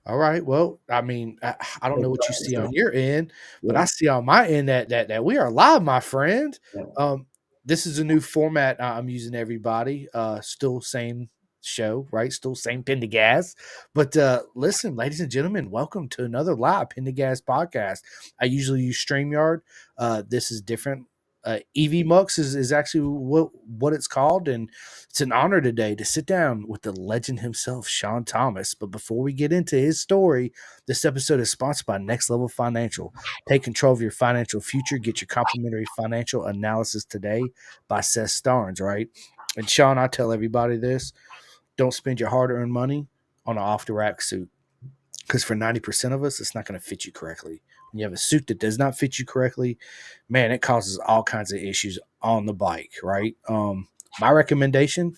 All right. Well, I mean, I don't know what you see on your end, but Yeah, I see on my end that we are live, my friend. yeah. Um, this is a new format I'm using. Everybody, still same show, right? Still same pin to gas. But listen, ladies and gentlemen, welcome to another live pin to gas podcast. I usually use Streamyard. This is different. EV Mux is actually what it's called, and it's an honor today to sit down with the legend himself, Sean Thomas. But before we get into his story, this episode is sponsored by Next Level Financial. Take control of your financial future. Get your complimentary financial analysis today by Seth Starnes, right? And Sean, I tell everybody this: don't spend your hard-earned money on an off-the-rack suit, because for 90% of us, it's not going to fit you correctly. When you have a suit that does not fit you correctly, man, it causes all kinds of issues on the bike, right? My recommendation,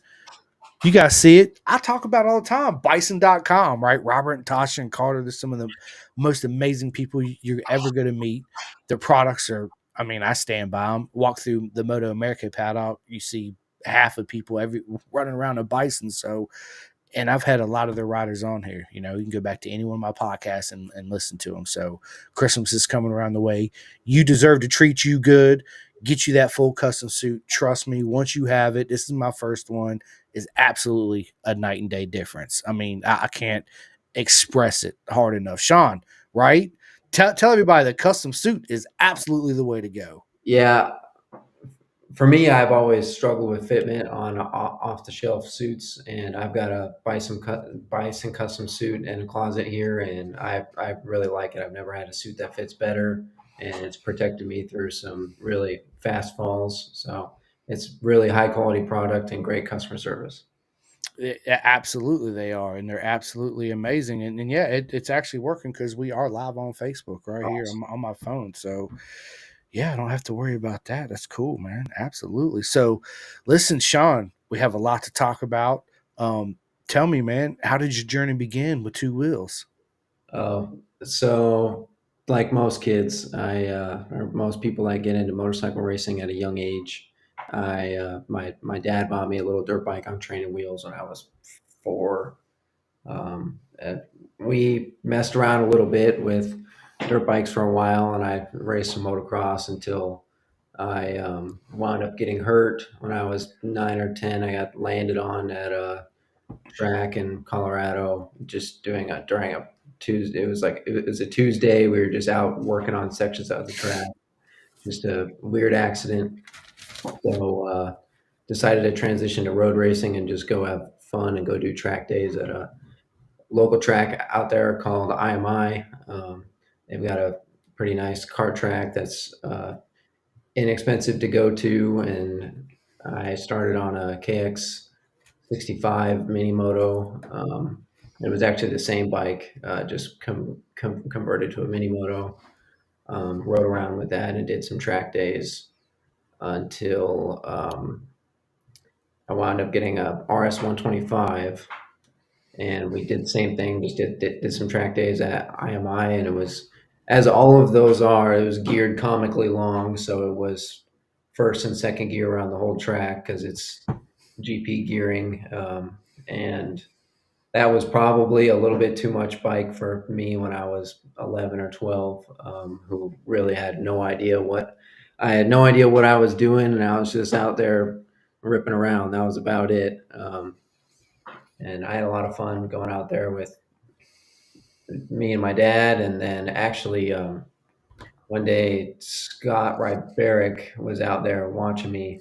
you guys see it. I talk about it all the time. Bison.com, right? Robert and Tasha and Carter, they're some of the most amazing people you're ever going to meet. Their products are, I mean, I stand by them. Walk through the Moto America paddock, you see half of people every running around a Bison. So, and I've had a lot of their riders on here. You know, you can go back to any one of my podcasts and listen to them. So Christmas is coming around the way. You deserve to treat you good, get you that full custom suit. Trust me, once you have it, this is my first one, is absolutely a night and day difference. I mean, I can't express it hard enough. Sean, right? Tell everybody the custom suit is absolutely the way to go. Yeah, for me, I've always struggled with fitment on off the shelf suits, and I've got a Bison custom suit in a closet here, and I really like it. I've never had a suit that fits better, and it's protected me through some really fast falls. So it's really high quality product and great customer service. Absolutely, they are, and they're absolutely amazing. And yeah, it's actually working because we are live on Facebook right here Awesome. on my phone. So yeah, I don't have to worry about that. That's cool, man. Absolutely. So, listen, Sean, we have a lot to talk about. Tell me, man, how did your journey begin with two wheels? Uh, so, like most kids, or most people, I get into motorcycle racing at a young age. My dad bought me a little dirt bike on training wheels when I was 4. And we messed around a little bit with dirt bikes for a while, and I raced some motocross until I wound up getting hurt when I was 9 or 10. I got landed on at a track in Colorado, just doing a during a Tuesday. It was a Tuesday. We were just out working on sections of the track. Just a weird accident. So decided to transition to road racing and just go have fun and go do track days at a local track out there called IMI. They've got a pretty nice kart track that's inexpensive to go to, and I started on a KX 65 mini moto. It was actually the same bike, just converted to a mini moto. Rode around with that and did some track days until I wound up getting a RS 125, and we did the same thing. Just did some track days at IMI, and it was, as all of those are, it was geared comically long, so it was first and second gear around the whole track because it's GP gearing, and that was probably a little bit too much bike for me when I was 11 or 12, who really had no idea what I had no idea what I was doing, and I was just out there ripping around. That was about it. And I had a lot of fun going out there with me and my dad. And then actually, one day, Scott Ryberic was out there watching me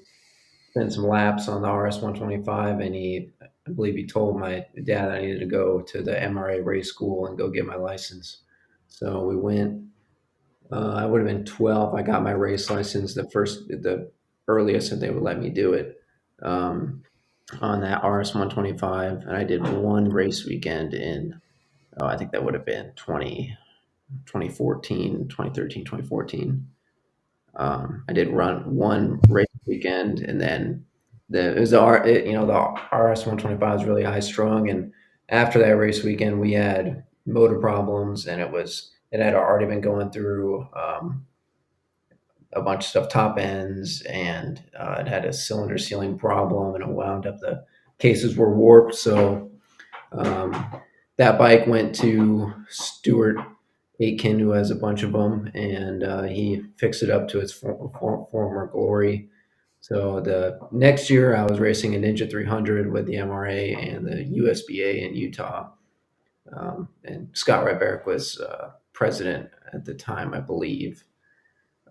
spend some laps on the RS 125, and I believe he told my dad I needed to go to the MRA race school and go get my license. So we went. I would have been 12. I got my race license the earliest that they would let me do it, on that RS 125, and I did one race weekend in. Oh, I think that would have been 2014, 2013, 2014. I did run one race weekend, and then it was the RS 125 is really high strung, and after that race weekend, we had motor problems, and it had already been going through a bunch of stuff, top ends, and it had a cylinder sealing problem, and it wound up the cases were warped, so. Um, that bike went to Stuart Aitken, who has a bunch of them, and he fixed it up to its former glory. So the next year, I was racing a Ninja 300 with the MRA and the USBA in Utah. And Scott Rybarek was president at the time, I believe,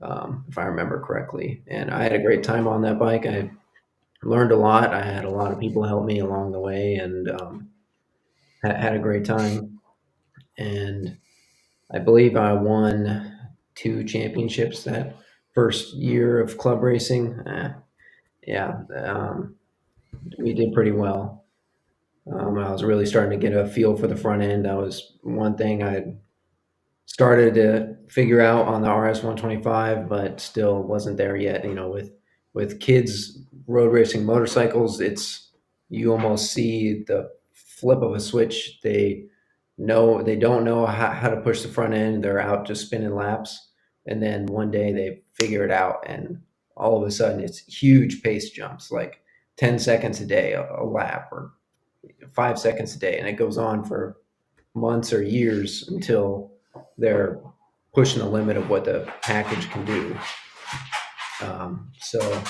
if I remember correctly. And I had a great time on that bike. I learned a lot. I had a lot of people help me along the way, and had a great time. And I believe I won 2 championships that first year of club racing. Yeah, we did pretty well. I was really starting to get a feel for the front end. That was one thing I started to figure out on the RS 125, but still wasn't there yet. With kids road racing motorcycles, it's you almost see the flip of a switch. They don't know how to push the front end. They're out just spinning laps, and then one day they figure it out, and all of a sudden it's huge pace jumps, like 10 seconds a day a lap, or 5 seconds a day, and it goes on for months or years until they're pushing the limit of what the package can do. So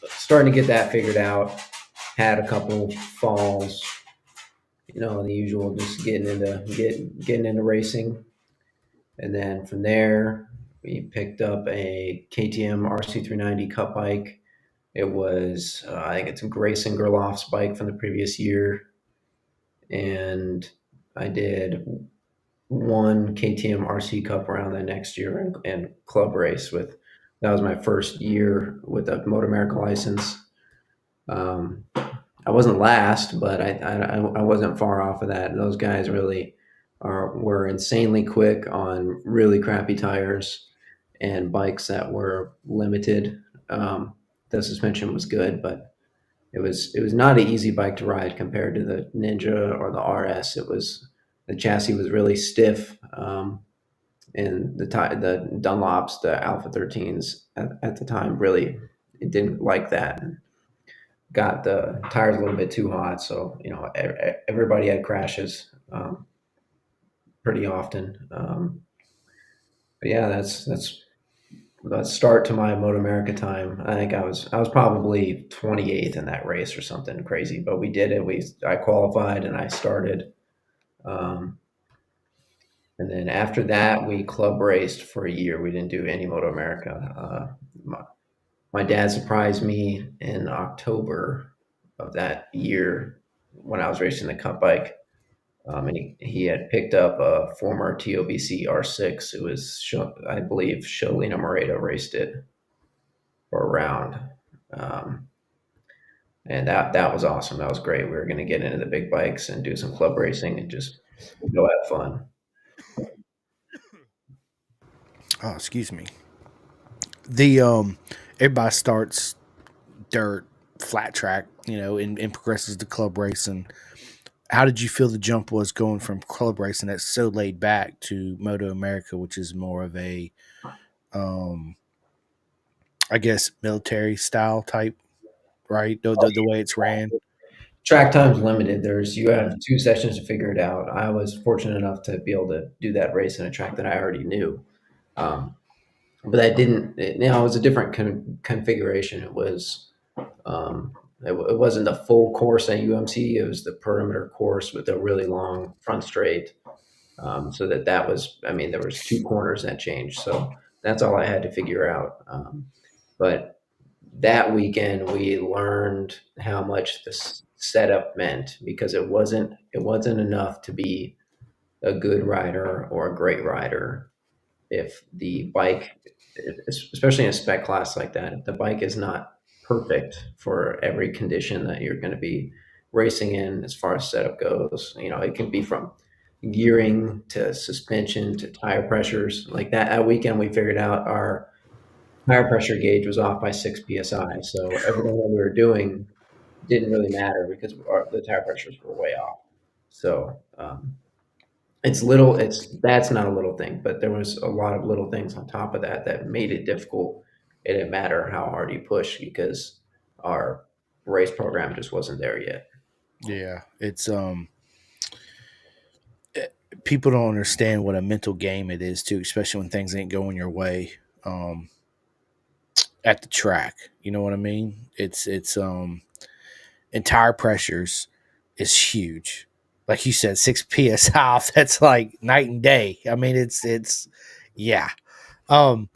starting to get that figured out. Had a couple falls, the usual, just getting into racing, and then from there we picked up a KTM RC390 Cup bike. It was I think it's a Grayson Gerloff's bike from the previous year, and I did one KTM RC Cup around the next year, and club race with. That was my first year with a Moto America license. Um, I wasn't last, but I wasn't far off of that. And those guys really were insanely quick on really crappy tires and bikes that were limited. The suspension was good, but it was not an easy bike to ride compared to the Ninja or the RS. The chassis was really stiff, and the Dunlops, the Alpha 13s at the time, really it didn't like that. And got the tires a little bit too hot, so everybody had crashes pretty often. But yeah, that's start to my Moto America time. I think I was probably 28th in that race or something crazy, but we did it. I qualified and I started. Um, and then after that, we club raced for a year. We didn't do any Moto America. My dad surprised me in October of that year when I was racing the cup bike. And he had picked up a former TOBC R6. It was, I believe, Sholina Moreta raced it for a round. Um, and that was awesome. That was great. We were going to get into the big bikes and do some club racing and just go have fun. Oh, excuse me. The everybody starts dirt, flat track, and progresses to club racing. How did you feel the jump was going from club racing that's so laid back to Moto America, which is more of a, um, I guess, military style type, right? The way it's ran. Track time's limited. You have 2 sessions to figure it out. I was fortunate enough to be able to do that race in a track that I already knew. Um, but that didn't, it was a different configuration. Um, it wasn't the full course at UMC. It was the perimeter course with a really long front straight. So that was, I mean, there was 2 corners that changed. So that's all I had to figure out. But that weekend we learned how much this setup meant, because it wasn't enough to be a good rider or a great rider if the bike, especially in a spec class like that, if the bike is not perfect for every condition that you're going to be racing in as far as setup goes. It can be from gearing to suspension to tire pressures. Like that weekend we figured out our tire pressure gauge was off by 6 psi, so everything that we were doing didn't really matter because the tire pressures were way off. So that's not a little thing, but there was a lot of little things on top of that that made it difficult. It didn't matter how hard you push because our race program just wasn't there yet. Yeah, it's people don't understand what a mental game it is too, especially when things ain't going your way um, at the track. You know what I mean? It's and tire pressures is huge. Like you said, 6 psi off. That's like night and day. I mean, it's yeah. Um,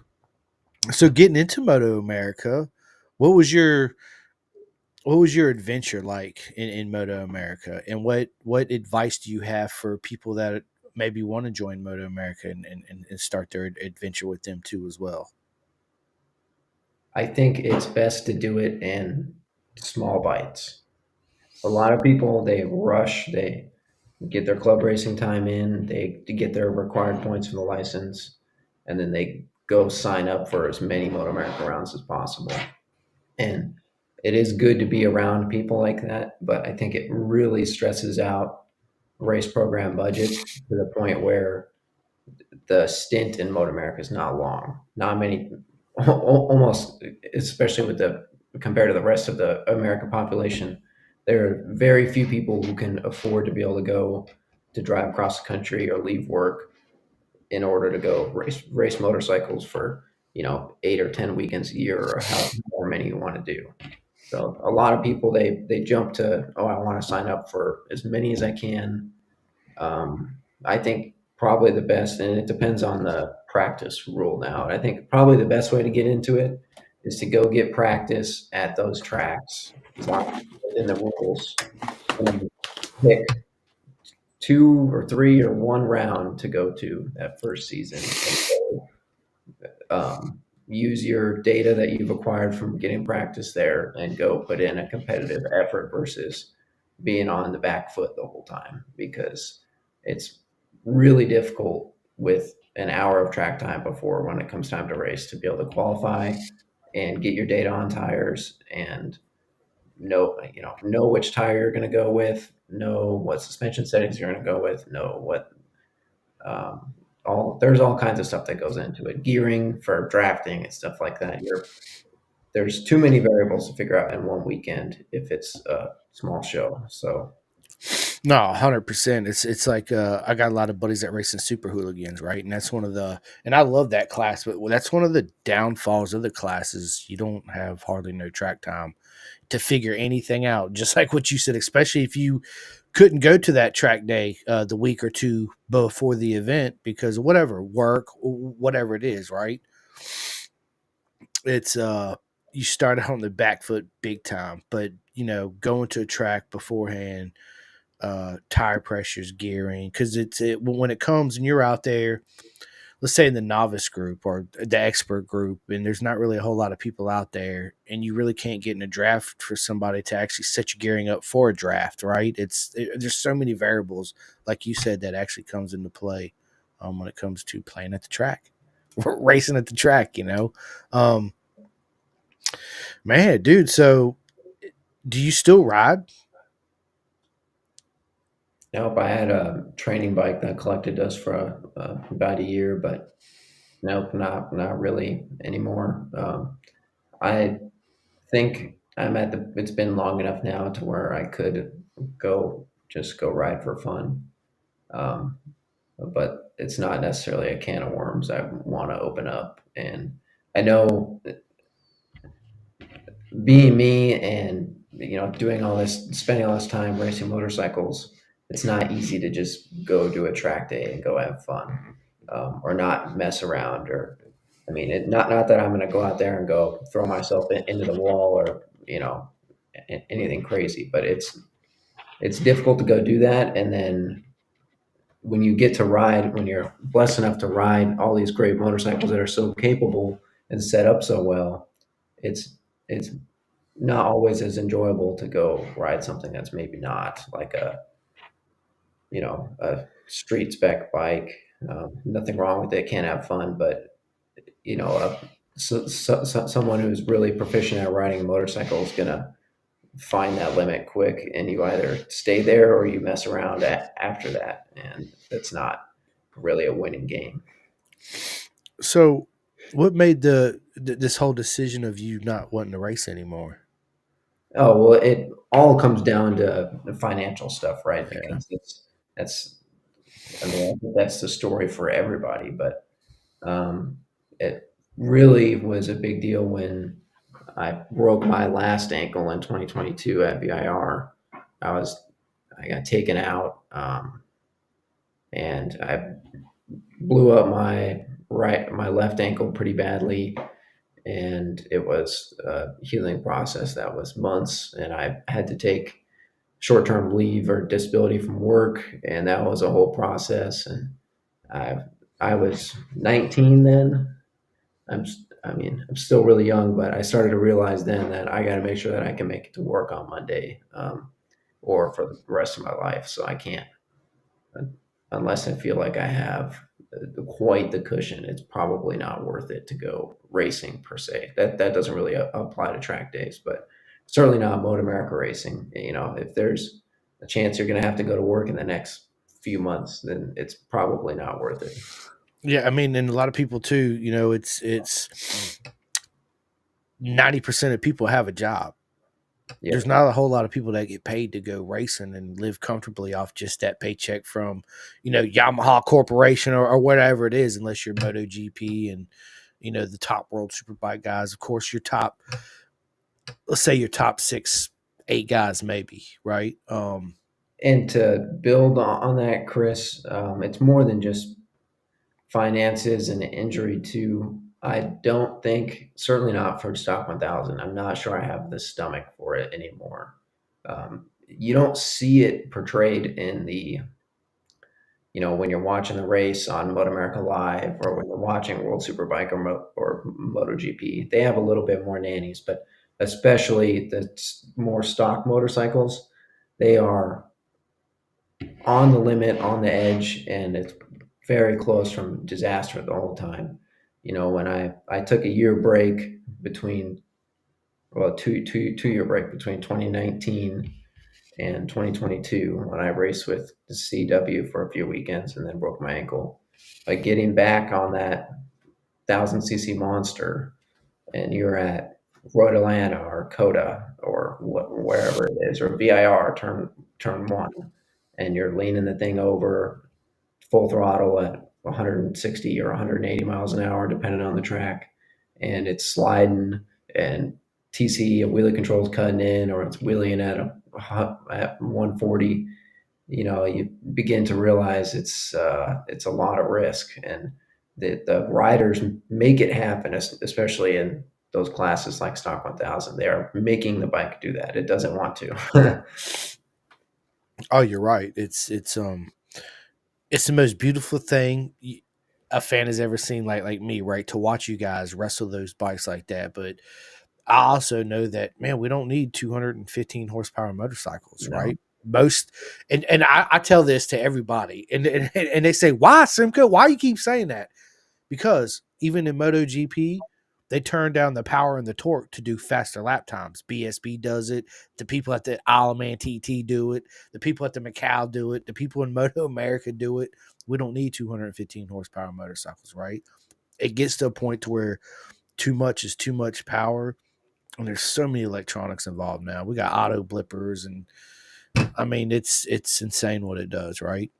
so getting into Moto America, what was your what was your adventure like in Moto America, and what advice do you have for people that maybe want to join Moto America and start their adventure with them too as well? I think it's best to do it in small bites. A lot of people they rush, they get their club racing time in, they get their required points for the license, and then they go sign up for as many Moto America rounds as possible. And it is good to be around people like that, but I think it really stresses out race program budgets to the point where the stint in Moto America is not long. Not many, almost, especially with the compared to the rest of the American population, there are very few people who can afford to be able to go to drive across the country or leave work in order to go race motorcycles for 8 or 10 weekends a year or however many you want to do. So a lot of people they jump to, oh, I want to sign up for as many as I can. I think probably the best, and it depends on the practice rule now. I think probably the best way to get into it is to go get practice at those tracks as long as it's within the rules, and then pick 2 or 3 or 1 round to go to that first season, and use your data that you've acquired from getting practice there and go put in a competitive effort versus being on the back foot the whole time, because it's really difficult with an hour of track time before when it comes time to race to be able to qualify and get your data on tires and know which tire you're going to go with, know what suspension settings you're going to go with, know what um, all there's all kinds of stuff that goes into it, gearing for drafting and stuff like that. There's too many variables to figure out in one weekend if it's a small show. So No, 100%. It's like I got a lot of buddies that race in super hooligans, right? And that's one of the and I love that class, but that's one of the downfalls of the classes. You don't have hardly no track time to figure anything out. Just like what you said, especially if you couldn't go to that track day the week or two before the event because of whatever work, whatever it is, right? It's you start out on the back foot big time, but going to a track beforehand, tire pressures, gearing, because when it comes and you're out there, let's say in the novice group or the expert group, and there's not really a whole lot of people out there, and you really can't get in a draft for somebody to actually set your gearing up for a draft, right? There's so many variables, like you said, that actually comes into play when it comes to playing at the track, racing at the track. Um, man, dude. So, do you still ride? nope, I had a training bike that collected dust for about a year, but nope, not really anymore. I think I'm at the. It's been long enough now to where I could go ride for fun. Um, but it's not necessarily a can of worms I want to open up. And I know being me and doing all this, spending all this time racing motorcycles, it's not easy to just go do a track day and go have fun, or not mess around. Or I mean, not that I'm going to go out there and go throw myself into the wall or anything crazy, but it's difficult to go do that. And then when you get to ride, when you're blessed enough to ride all these great motorcycles that are so capable and set up so well, it's it's not always as enjoyable to go ride something that's maybe not like a street spec bike. Nothing wrong with it, can't have fun, but someone who's really proficient at riding a motorcycle is gonna find that limit quick, and you either stay there or you mess around after that, and it's not really a winning game. So, what made this whole decision of you not wanting to race anymore? Oh well, it all comes down to the financial stuff, right? Yeah. Because that's I mean, I think that's the story for everybody, but it really was a big deal when I broke my last ankle in 2022 at VIR. I was I got taken out, and I blew up my left ankle pretty badly, and it was a healing process that was months, and I had to take short-term leave or disability from work, and that was a whole process. And I I was 19 then. I mean, I'm still really young, but I started to realize then that I got to make sure that I can make it to work on Monday, or for the rest of my life. So I can't, unless I feel like I have quite the cushion. It's probably not worth it to go racing per se. That doesn't really apply to track days, but certainly not Moto America racing. You know, if there's a chance you're going to have to go to work in the next few months, then it's probably not worth it. Yeah, I mean, and a lot of people too. You know, it's 90% of people have a job. Yeah. There's not a whole lot of people that get paid to go racing and live comfortably off just that paycheck from, Yamaha Corporation or whatever it is, unless you're MotoGP and the top world superbike guys. Of course, your top, let's say your top 6, 8 guys, maybe, right? And to build on that, Chris, it's more than just finances and injury too. I don't think, certainly not for Stock 1000. I'm not sure I have the stomach for it anymore. You don't see it portrayed in when you're watching the race on Moto America Live, or when you're watching World Superbike or MotoGP. They have a little bit more nannies, but especially the more stock motorcycles, they are on the limit, on the edge, and it's very close from disaster the whole time. When I took a year break between, well, two year break between 2019 and 2022, when I raced with the CW for a few weekends and then broke my ankle. Like, getting back on that 1000cc monster, and you're at Road Atlanta or Coda or wherever it is, or VIR turn one, and you're leaning the thing over full throttle at 160 or 180 miles an hour, depending on the track, and it's sliding, and TC wheelie control's cutting in, or it's wheeling at 140. You begin to realize it's a lot of risk, and the riders make it happen, especially in those classes like Stock 1000. They are making the bike do that. It doesn't want to. Oh, you're right. It's the most beautiful thing a fan has ever seen, like me, right? To watch you guys wrestle those bikes like that. But I also know that, man, we don't need 215 horsepower motorcycles, No. right? Most, and I tell this to everybody, and they say, why, Simcoe? Why you keep saying that? Because even in MotoGP, they turn down the power and the torque to do faster lap times. BSB does it. The people at the Isle of Man TT do it. The people at the Macau do it. The people in Moto America do it. We don't need 215 horsepower motorcycles, right? It gets to a point to where too much is too much power, and there's so many electronics involved now. We got auto blippers, and I mean it's insane what it does, right?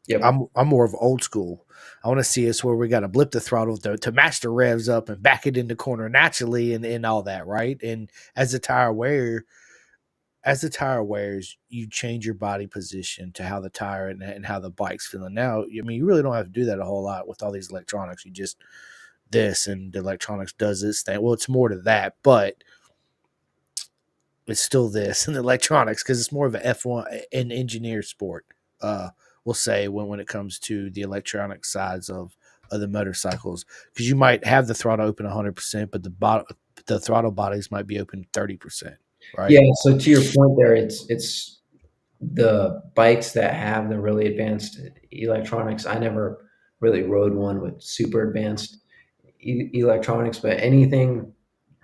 Yep. I'm more of old school. I want to see us where we got to blip the throttle to match the revs up and back it in the corner naturally and all that, right? And as the tire wears, you change your body position to how the tire and how the bike's feeling. Now, I mean, you really don't have to do that a whole lot with all these electronics. You just this and the electronics does this thing. Well, it's more to that, but it's still this and the electronics because it's more of an F1 an engineer sport. We'll say when it comes to the electronic sides of the motorcycles, because you might have the throttle open 100%, but the throttle bodies might be open 30%, Yeah. right? So to your point there, it's the bikes that have the really advanced electronics. I never really rode one with super advanced electronics, but anything,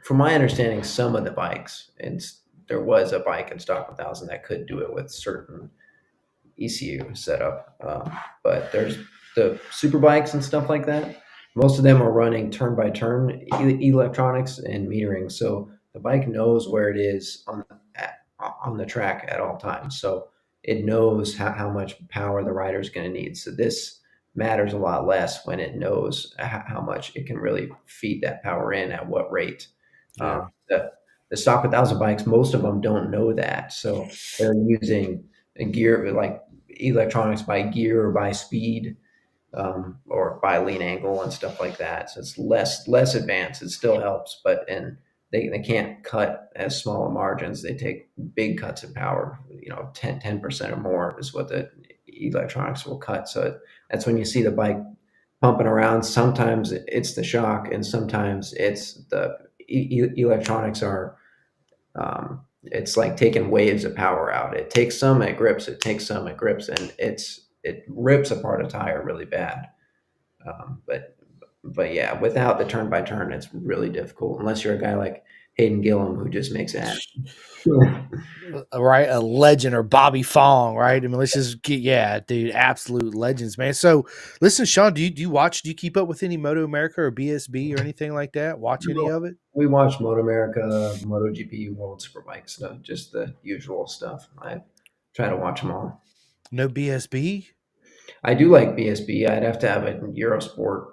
from my understanding, some of the bikes, and there was a bike in Stock 1000 that could do it with certain ECU setup. But there's the super bikes and stuff like that. Most of them are running turn by turn electronics and metering, so the bike knows where it is on the track at all times. So it knows how much power the rider is going to need. So this matters a lot less when it knows how much it can really feed that power in at what rate. Yeah. The stock 1000 bikes, most of them don't know that, so they're using a gear like electronics by gear or by speed, or by lean angle and stuff like that. So it's less advanced. It still helps, but and they can't cut as small margins. They take big cuts of power. 10% or more is what the electronics will cut. So that's when you see the bike pumping around. Sometimes it's the shock, and sometimes it's the electronics are. It's like taking waves of power out. It takes some, it grips. It takes some, it grips, and it rips apart a tire really bad. Um, but but yeah, without the turn by turn, it's really difficult unless you're a guy like Hayden Gillum who just makes it happen. Right, a legend, or Bobby Fong, right? I mean, let's just get, yeah, dude, absolute legends, man. So, listen, Sean, do you keep up with any Moto America or BSB or anything like that? Watch any of it? We watched Moto America, MotoGP, World Superbike stuff, just the usual stuff. I try to watch them all. No BSB? I do like BSB. I'd have to have a Eurosport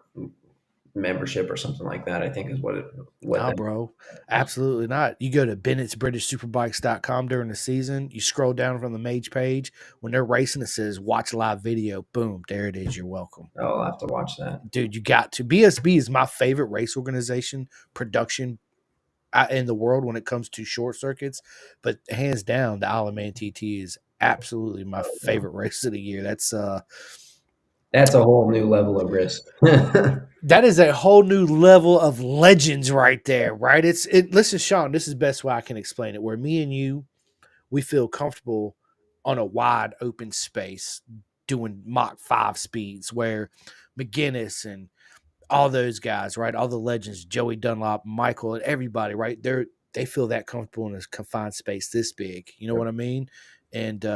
membership or something like that. I think is what Nah, that. bro, absolutely not. You go to Bennett'sBritishSuperbikes.com during the season. You scroll down from the Mage page. When they're racing, it says "Watch live video." Boom, there it is. You're welcome, I'll have to watch that. dude. You got to. BSB is my favorite race organization production in the world when it comes to short circuits, but hands down, the Isle of Man TT is absolutely my favorite race of the year. That's a whole new level of risk. That is a whole new level of legends right there, right? Listen, Sean, this is the best way I can explain it. Where me and you, we feel comfortable on a wide open space doing Mach 5 speeds, where McGinnis and all those guys, right? All the legends, Joey Dunlop, Michael, and everybody, right? They feel that comfortable in a confined space this big. You know what I mean? And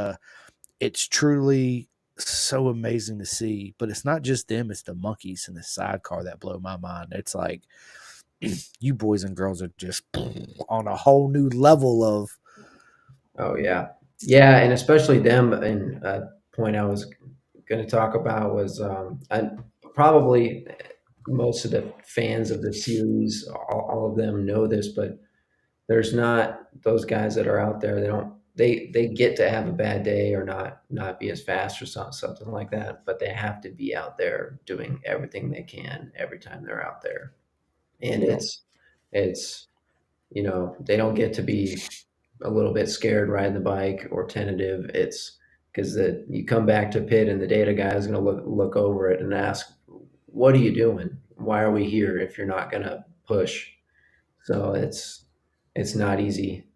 it's truly so amazing to see. But it's not just them; it's the monkeys in the sidecar that blow my mind. It's like you boys and girls are just on a whole new level of. Oh yeah, yeah, and especially them. And a point I was going to talk about was probably most of the fans of the series, all of them know this, but there's not those guys that are out there. They don't. They get to have a bad day or not be as fast or something like that, but they have to be out there doing everything they can every time they're out there, and Yep. it's they don't get to be a little bit scared riding the bike or tentative. It's because you come back to pit and the data guy is going to look over it and ask, "What are you doing? Why are we here if you're not going to push?" So it's not easy.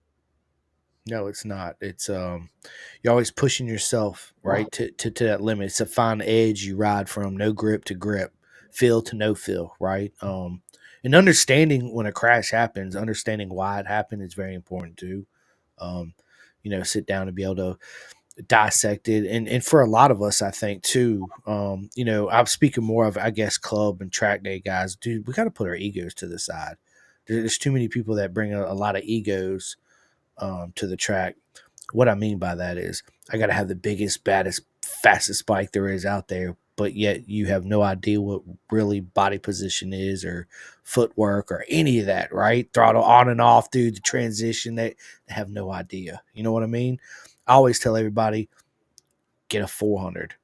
No, it's not. It's you're always pushing yourself right to that limit. It's a fine edge you ride from no grip to grip, feel to no feel, right? And understanding when a crash happens, understanding why it happened is very important too. Um, sit down and be able to dissect it, and for a lot of us, I think too. I'm speaking more of, I guess, club and track day guys. Dude, we got to put our egos to the side. There's too many people that bring a lot of egos to the track. What I mean by that is I got to have the biggest, baddest, fastest bike there is out there, but yet you have no idea what really body position is or footwork or any of that, right? Throttle on and off through the transition. They have no idea. You know what I mean? I always tell everybody get a 400,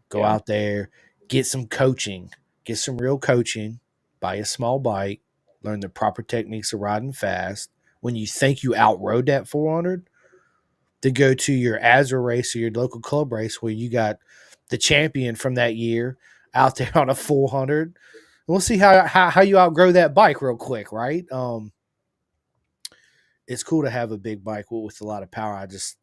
go Yeah. out there, get some coaching, get some real coaching, buy a small bike, learn the proper techniques of riding fast. When you think you outrode that 400, to go to your Azure race or your local club race where you got the champion from that year out there on a 400. We'll see how you outgrow that bike real quick, right? It's cool to have a big bike with a lot of power. I just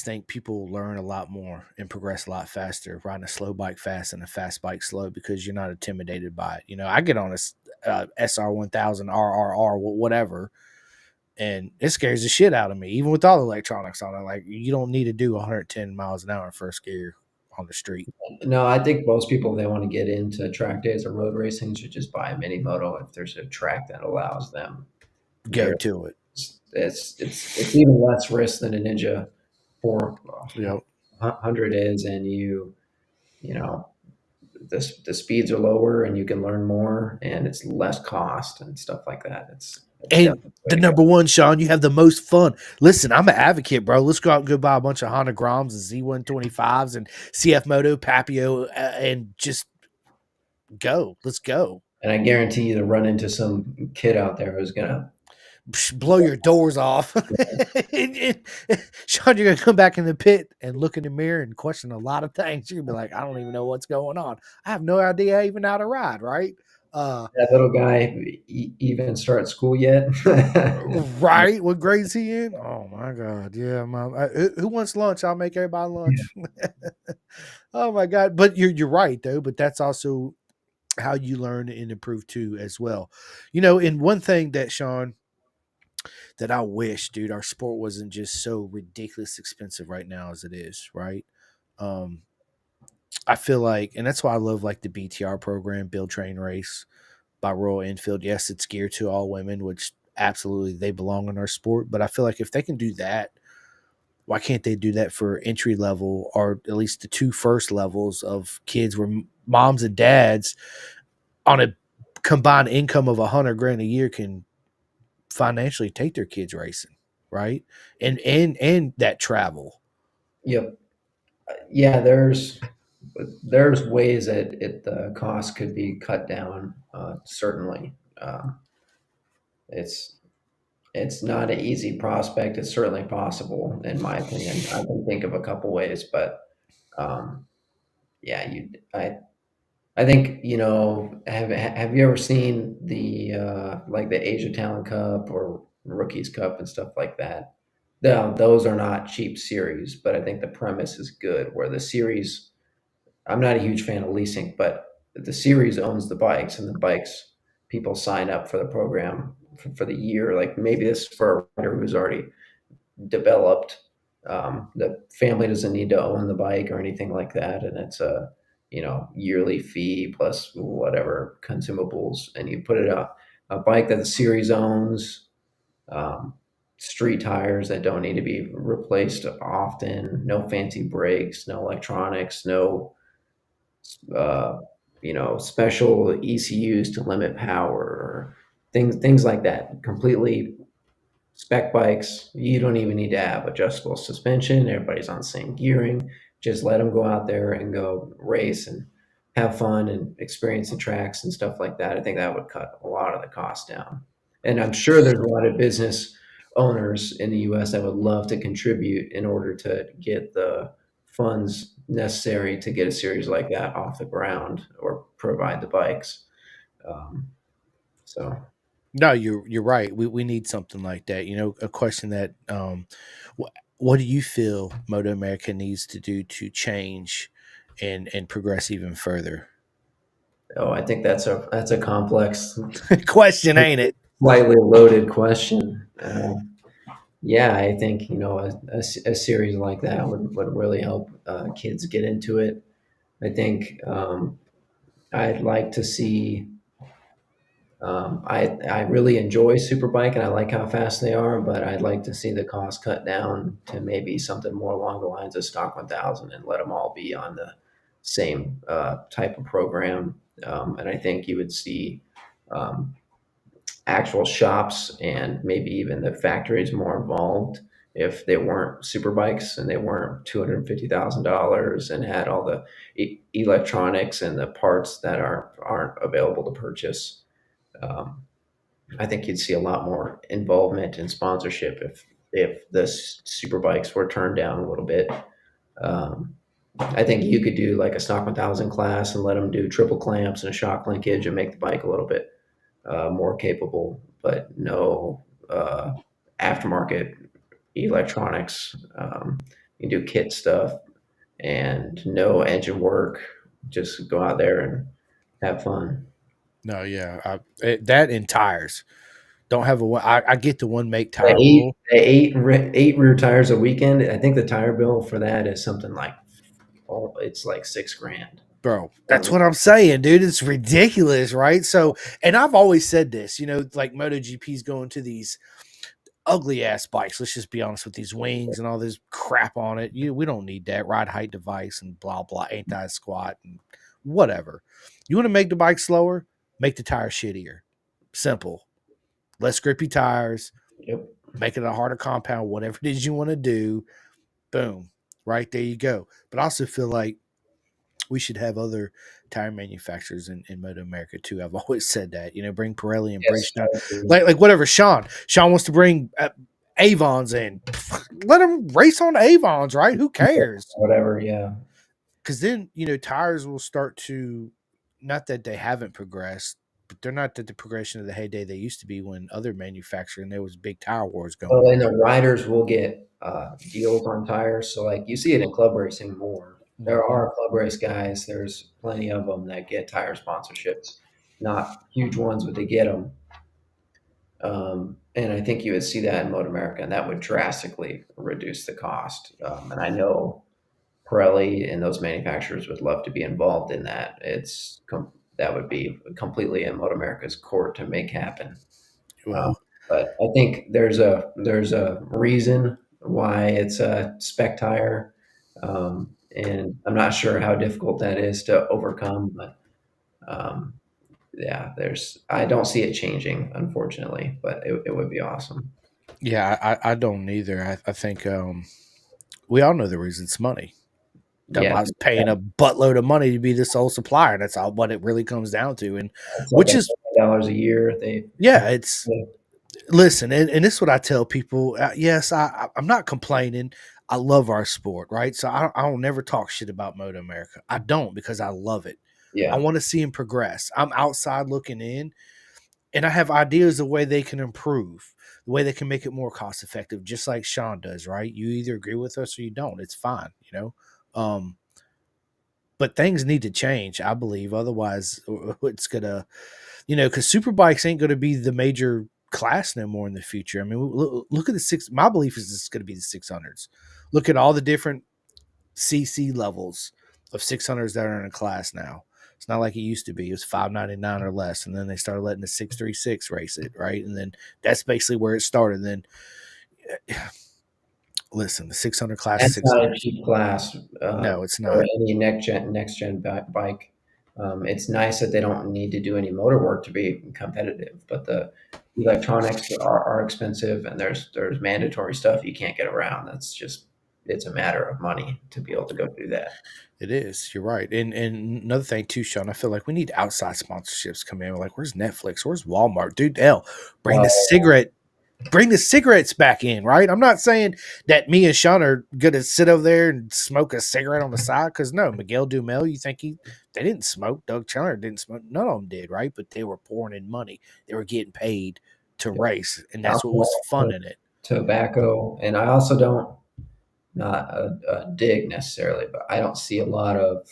think people learn a lot more and progress a lot faster riding a slow bike fast and a fast bike slow because you're not intimidated by it. I get on a SR1000 RRR whatever, and it scares the shit out of me, even with all the electronics on it. Like, you don't need to do 110 miles an hour in first gear on the street. No, I think most people, if they want to get into track days or road racing, should just buy a mini moto if there's a track that allows them. Go They're to it. it's even less risk than a Ninja Yep. 400 is, and you know the speeds are lower and you can learn more and it's less cost and stuff like that. It's And definitely the way the to go. number one, Sean, you have the most fun. Listen, I'm an advocate, bro. Let's go out and go buy a bunch of Honda Groms and Z125s and CF Moto, Papio, and just go. Let's go. And I guarantee you to run into some kid out there who's gonna Blow your doors off. Sean, you're gonna come back in the pit and look in the mirror and question a lot of things. You're gonna be like, I don't even know what's going on. I have no idea even how to ride, right? Uh that little guy even start school yet. right. What grade's he in? Oh my god. Yeah, mom. Who wants lunch? I'll make everybody Yeah. lunch. Oh my god. But you're right though, but that's also how you learn and improve too as well. And one thing that Sean that I wish, dude, our sport wasn't just so ridiculous expensive right now as it is, right? Um, I feel like, and that's why I love like the BTR program, Build Train Race by Royal Enfield. Yes, it's geared to all women, which absolutely they belong in our sport. But I feel like if they can do that, why can't they do that for entry level or at least the two first levels of kids where moms and dads on a combined income of 100 grand a year can financially take their kids racing, right? And that travel. Yep. Yeah, there's ways that the cost could be cut down. Certainly, it's it's not an easy prospect. It's certainly possible, in my opinion. I can think of a couple ways, but um, yeah, I think have you ever seen the like the Asia Talent Cup or Rookies Cup and stuff like that? Those are not cheap series, but I think the premise is good. Where the series, I'm not a huge fan of leasing, but the series owns the bikes, and the bikes people sign up for the program for the year. Like maybe this is for a rider who's already developed. The family doesn't need to own the bike or anything like that, and it's a yearly fee plus whatever consumables, and you put it up a bike that the series owns, um, street tires that don't need to be replaced often, no fancy brakes, no electronics, no uh, special ECUs to limit power, or things like that. Completely spec bikes, you don't even need to have adjustable suspension. Everybody's on the same gearing. Just let them go out there and go race and have fun and experience the tracks and stuff like that. I think that would cut a lot of the cost down. And I'm sure there's a lot of business owners in the US that would love to contribute in order to get the funds necessary to get a series like that off the ground or provide the bikes. Um, so No, you're right. We need something like that. A question that what do you feel Moto America needs to do to change and progress even further? I think that's a complex, Question, ain't it? slightly loaded question. Yeah, I think a series like that would really help kids get into it. I think I'd like to see. I really enjoy Superbike and I like how fast they are, but I'd like to see the cost cut down to maybe something more along the lines of Stock 1000 and let them all be on the same type of program. And I think you would see um, actual shops and maybe even the factories more involved if they weren't super bikes and they weren't $250,000 and had all the electronics and the parts that aren't available to purchase. Um, I think you'd see a lot more involvement and sponsorship if the super bikes were turned down a little bit. Um, I think you could do like a stock 1000 class and let them do triple clamps and a shock linkage and make the bike a little bit more capable, but no aftermarket electronics. You do kit stuff and no engine work. Just go out there and have fun. No, yeah, that and tires. Don't have a one. I get the one make The tire rule, eight rear tires a weekend. I think the tire bill for that is something like it's like 6 grand. bro. That's what I'm saying, dude. It's ridiculous, right? So, and I've always said this, like MotoGP's going to these ugly ass bikes. Let's just be honest with these wings and all this crap on it. We don't need that ride height device and blah blah anti squat and whatever. You want to make the bike slower? Make the tires shittier. Simple. Less grippy tires. Yep. Make it a harder compound. Whatever it is you want to do. Boom. Right there you go. But I also feel like we should have other tire manufacturers in Moto America too. I've always said that. Bring Pirelli and Yes. Bridgestone, like whatever. Sean wants to bring Avons in. Let him race on Avons, right? Who cares? Whatever. Yeah. Because then tires will start to, not that they haven't progressed, but they're not at the progression of the heyday they used to be when other manufacturing there was big tire wars going Well, on. and the riders will get deals on tires. So, like, you see it in club racing more. There Mm-hmm. are club race guys. There's plenty of them that get tire sponsorships. Not huge ones, but they get them. And I think you would see that in Moto America, and that would drastically reduce the cost. And I know Pirelli and those manufacturers would love to be involved in that. That would be completely in Moto America's court to make happen. Um, Well, but I think there's a reason why it's a spec tire, and I'm not sure how difficult that is to overcome. But um, yeah, I don't see it changing, unfortunately, but it would be awesome. yeah, I don't either. I think we all know the reason. It's money. Yeah, Dunlop's paying a buttload of money to be the sole supplier. That's all what it really comes down to. And it's like which a is, $1 a year. yeah, it's, Yeah, listen, and this is what I tell people. Yes, I'm not complaining. I love our sport, right? So I don't never talk shit about Moto America. I don't, because I love it. I yeah, want to see him progress. I'm outside looking in, and I have ideas of way they can improve, the way they can make it more cost effective, just like Sean does, right? You either agree with us or you don't. It's fine. But things need to change, I believe. Otherwise, it's gonna, because superbikes ain't gonna be the major class no more in the future. I mean, look at the six. My belief is it's gonna be the 600s. Look at all the different CC levels of 600s that are in a class now. It's not like it used to be. It was 599 or less, and then they started letting the 636 race it, right? And then that's basically where it started. And then, listen, the 600 class is that's not a 600. cheap class No, it's for not. any next gen bike. It's nice that they don't need to do any motor work to be competitive, but the electronics are expensive, and there's mandatory stuff you can't get around. It's a matter of money to be able to go do that. It is. You're right. And another thing too, Sean, I feel like we need outside sponsorships come in. We're like, where's Netflix? Where's Walmart? Dude, hell, bring the Well, cigarette, bring the cigarettes back in, right? I'm not saying that me and Sean are gonna sit over there and smoke a cigarette on the side, because no, Miguel Dumel, you think they didn't smoke, Doug Chandler didn't smoke, none of them did, right? But they were pouring in money. They were getting paid to race, and that's what was fun alcohol, in it. tobacco, and I also don't not a dig necessarily, but I don't see a lot of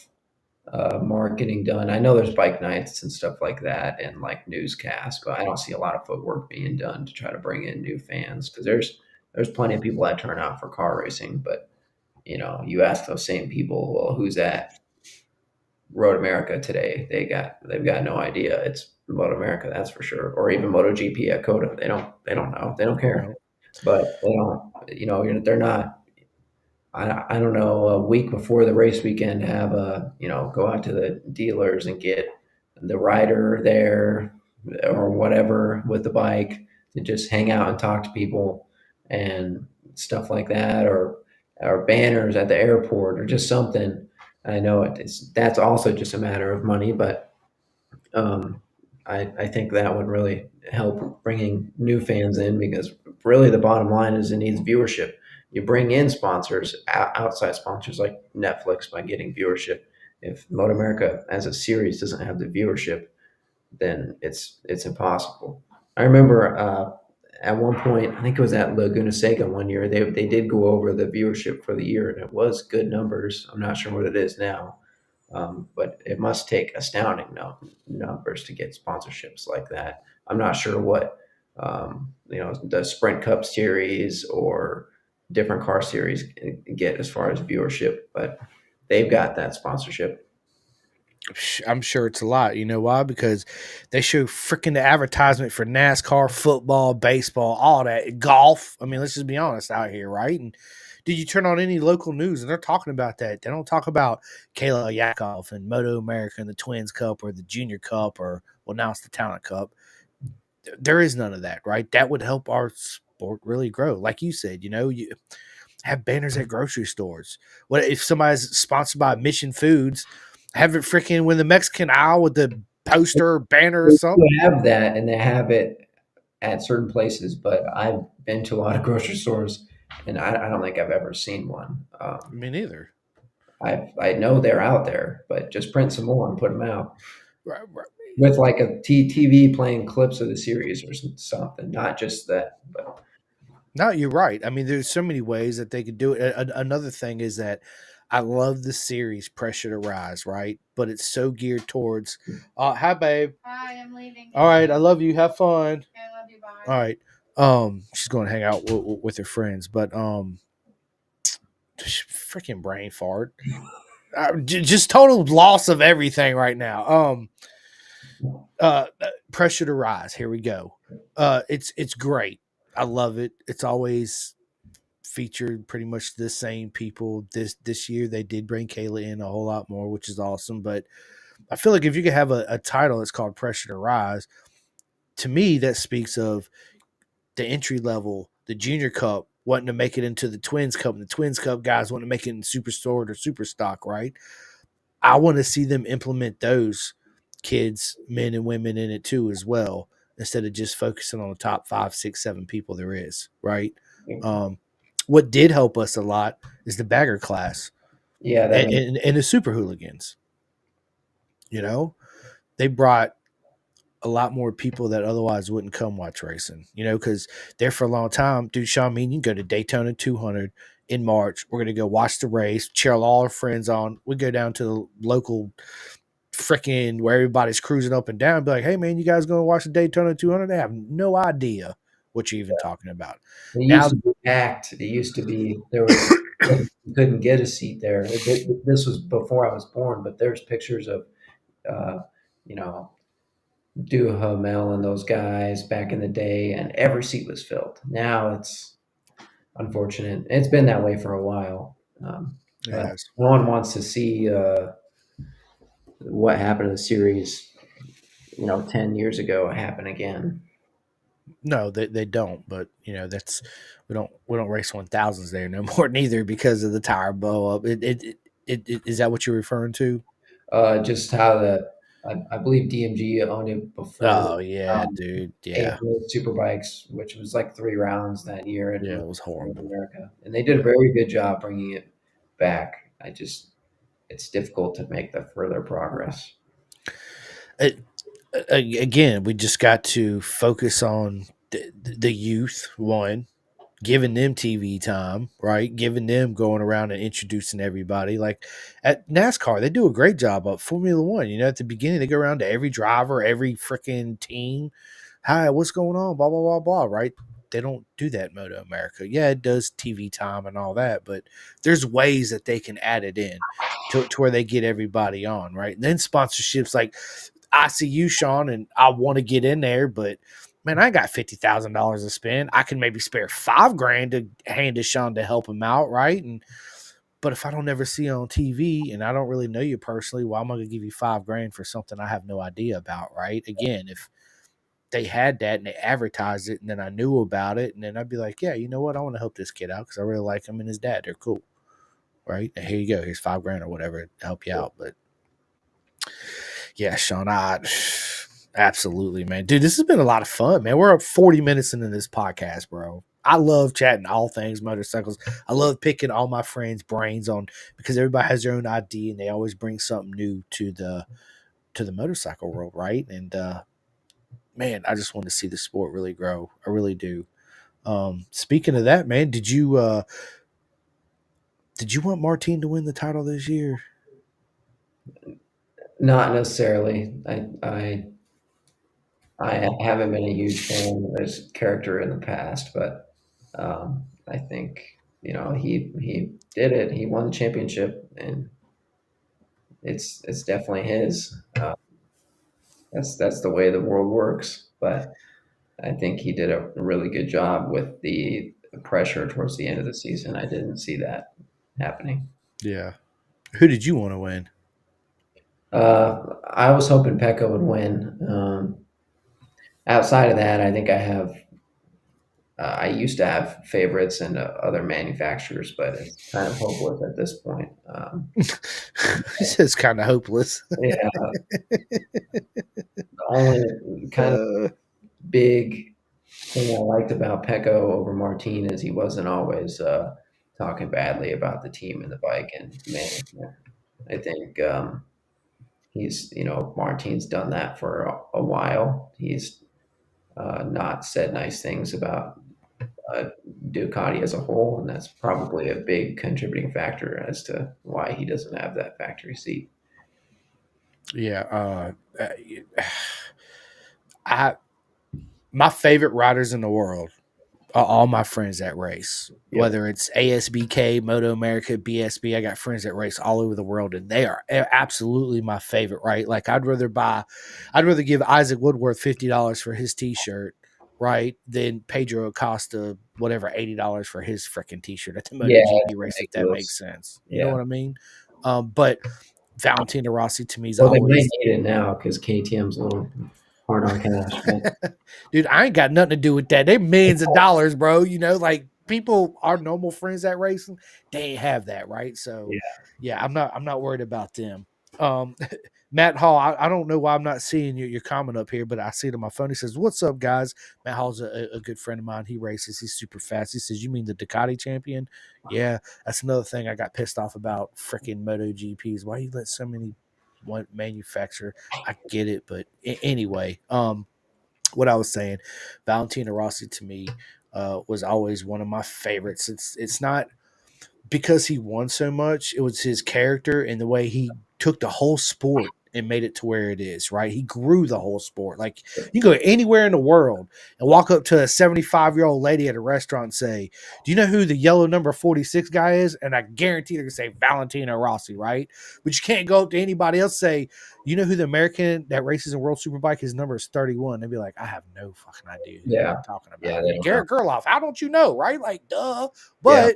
marketing done. I know there's bike nights and stuff like that, and like newscasts, but I don't see a lot of footwork being done to try to bring in new fans, because there's plenty of people that turn out for car racing, but you ask those same people, well, who's at Road America today? They've got no idea. It's Moto America, that's for sure, or even MotoGP at Coda. They don't know. They don't care, No, but they don't. They're not. I don't know, a week before the race weekend, have go out to the dealers and get the rider there or whatever with the bike to just hang out and talk to people and stuff like that, or banners at the airport or just something. I know that's also just a matter of money, but um, I think that would really help bringing new fans in, because really the bottom line is it needs viewership. You bring in sponsors, outside sponsors like Netflix, by getting viewership. If Moto America as a series doesn't have the viewership, then it's impossible. I remember at one point, I think it was at Laguna Seca one year, they did go over the viewership for the year, and it was good numbers. I'm not sure what it is now, but it must take astounding numbers to get sponsorships like that. I'm not sure what the Sprint Cup series or different car series get as far as viewership, but they've got that sponsorship. I'm sure it's a lot. You know why? Because they show freaking the advertisement for NASCAR, football, baseball, all that, golf. I mean, let's just be honest out here, right? And did you turn on any local news and they're talking about that? They don't talk about Kayla Yakov and Moto America and the Twins Cup or the Junior Cup or, well, now it's the Talent Cup. There is none of that, right? That would help our sport really grow. Like you said, you have banners at grocery stores. What if somebody's sponsored by Mission Foods? Have it freaking when the Mexican aisle with the poster or banner or They do something. have that, and they have it at certain places, but I've been to a lot of grocery stores, and I don't think I've ever seen one. Me neither. I know they're out there, but just print some more and put them out Right, right. with like a TV playing clips of the series or something, not just that. But No, you're right. I mean, there's so many ways that they could do it. Another thing is that I love the series Pressure to Rise, right? But it's so geared towards, hi, babe. Hi, I'm leaving. All right, I love you. Have fun. I love you. Bye. All right. She's going to hang out with her friends, but freaking brain fart. Just total loss of everything right now. Pressure to Rise. Here we go. It's great. I love it. It's always featured pretty much the same people. This year they did bring Kayla in a whole lot more, which is awesome. But I feel like if you could have a title that's called Pressure to Rise, to me that speaks of the entry level, the Junior Cup wanting to make it into the Twins Cup, and the Twins Cup guys want to make it in Super Sword or Super Stock, right? I want to see them implement those kids, men and women in it too as well, instead of just focusing on the top 5, 6, 7 people there is, right? Um, what did help us a lot is the bagger class yeah, that makes and the super hooligans. You know, they brought a lot more people that otherwise wouldn't come watch racing, because there for a long time, dude, Sean, me and you go to Daytona 200 in March. We're going to go watch the race, cheer all our friends on. We go down to the local freaking where everybody's cruising up and down and be like, hey, man, you guys going to watch the Daytona 200? They have no idea what you're even talking about. it used Now, to be packed. It used to be there was you couldn't get a seat there. This was before I was born, but there's pictures of uh, you know Duhamel and those guys back in the day, and every seat was filled. Now it's unfortunate. It's been that way for a while, but yes. no one wants to see what happened to the series, 10 years ago happen again. No, they don't. But that's we don't race 1000s there no more neither because of the tire blow up. Is that what you're referring to? Just how I believe DMG owned it before Oh yeah, um, dude. Yeah, AFL Superbikes, which was like 3 rounds that year at yeah, North it was horrible. America, and they did a very good job bringing it back. It's difficult to make the further progress. It, Again, we just got to focus on the youth one, giving them TV time, right? Giving them going around and introducing everybody. Like at NASCAR, they do a great job of Formula One. At the beginning, they go around to every driver, every freaking team. Hi, what's going on? Blah, blah, blah, blah, right? They don't do that in Moto America. Yeah, it does TV time and all that, but there's ways that they can add it in to where they get everybody on, right? And then sponsorships like I see you, Sean, and I want to get in there, but man, I got $50,000 to spend. I can maybe spare $5,000 to hand to Sean to help him out, right? And but if I don't ever see you on TV and I don't really know you personally, well, I'm gonna give you $5,000 for something I have no idea about, right? Again, if they had that and they advertised it and then I knew about it, and then I'd be like, yeah, you know what? I want to help this kid out because I really like him and his dad. They're cool, right? And here you go. Here's $5,000 or whatever to help you out. But yeah, Sean, I absolutely, man. Dude, this has been a lot of fun, man. We're up 40 minutes into this podcast, bro. I love chatting all things motorcycles. I love picking all my friends' brains on because everybody has their own idea and they always bring something new to the motorcycle world, right? And man, I just want to see the sport really grow. I really do. Speaking of that, man, did you want Martin to win the title this year? Not necessarily. I haven't been a huge fan of his character in the past, but I think he did it. He won the championship, and it's definitely his. That's the way the world works. But I think he did a really good job with the pressure towards the end of the season. I didn't see that happening. Yeah. Who did you want to win? I was hoping Pecco would win. Outside of that, I think I used to have favorites and other manufacturers, but it's kind of hopeless at this point. It's kind of hopeless. Yeah, the only kind of Uh, big thing I liked about Pecco over Martin is he wasn't always talking badly about the team and the bike and management. I think Martin's done that for a while. He's not said nice things about uh, Ducati as a whole, and that's probably a big contributing factor as to why he doesn't have that factory seat. yeah. I my favorite riders in the world are all my friends that race. Yep. Whether it's ASBK, Moto America, BSB, I got friends that race all over the world, and they are absolutely my favorite. Right? Like I'd rather give Isaac Woodworth $50 for his T-shirt, right, than Pedro Acosta whatever $80 for his freaking T-shirt at the Yeah, MotoGP it's race. If that makes ridiculous. sense, you know Yeah. what I mean? But Valentino Rossi to me is Well, they might always, need it now because KTM's a little hard on cash. But dude, I ain't got nothing to do with that. They're millions of dollars, bro. You know, like people, our normal friends that racing, they ain't have that, right? So, yeah, yeah, I'm not worried about them. Um, Matt Hall, I don't know why I'm not seeing your comment up here, but I see it on my phone. He says, "What's up, guys?" Matt Hall's a good friend of mine. He races. He's super fast. He says, "You mean the Ducati champion?" Yeah, that's another thing I got pissed off about freaking MotoGPs. Why you let so many one manufacturer? I get it, but anyway, what I was saying, Valentino Rossi to me was always one of my favorites. It's not because he won so much; it was his character and the way he took the whole sport and made it to where it is. Right, he grew the whole sport. Like you can go anywhere in the world and walk up to a 75-year-old lady at a restaurant and say, "Do you know who the yellow number 46 guy is?" And I guarantee they're gonna say Valentino Rossi, right? But you can't go up to anybody else and say, "You know who the American that races in World Superbike? His number is 31." They'd be like, "I have no fucking idea who yeah, you're talking yeah. about." They don't know. Garrett Gerloff, how don't you know? Right? Like, duh. Yeah, But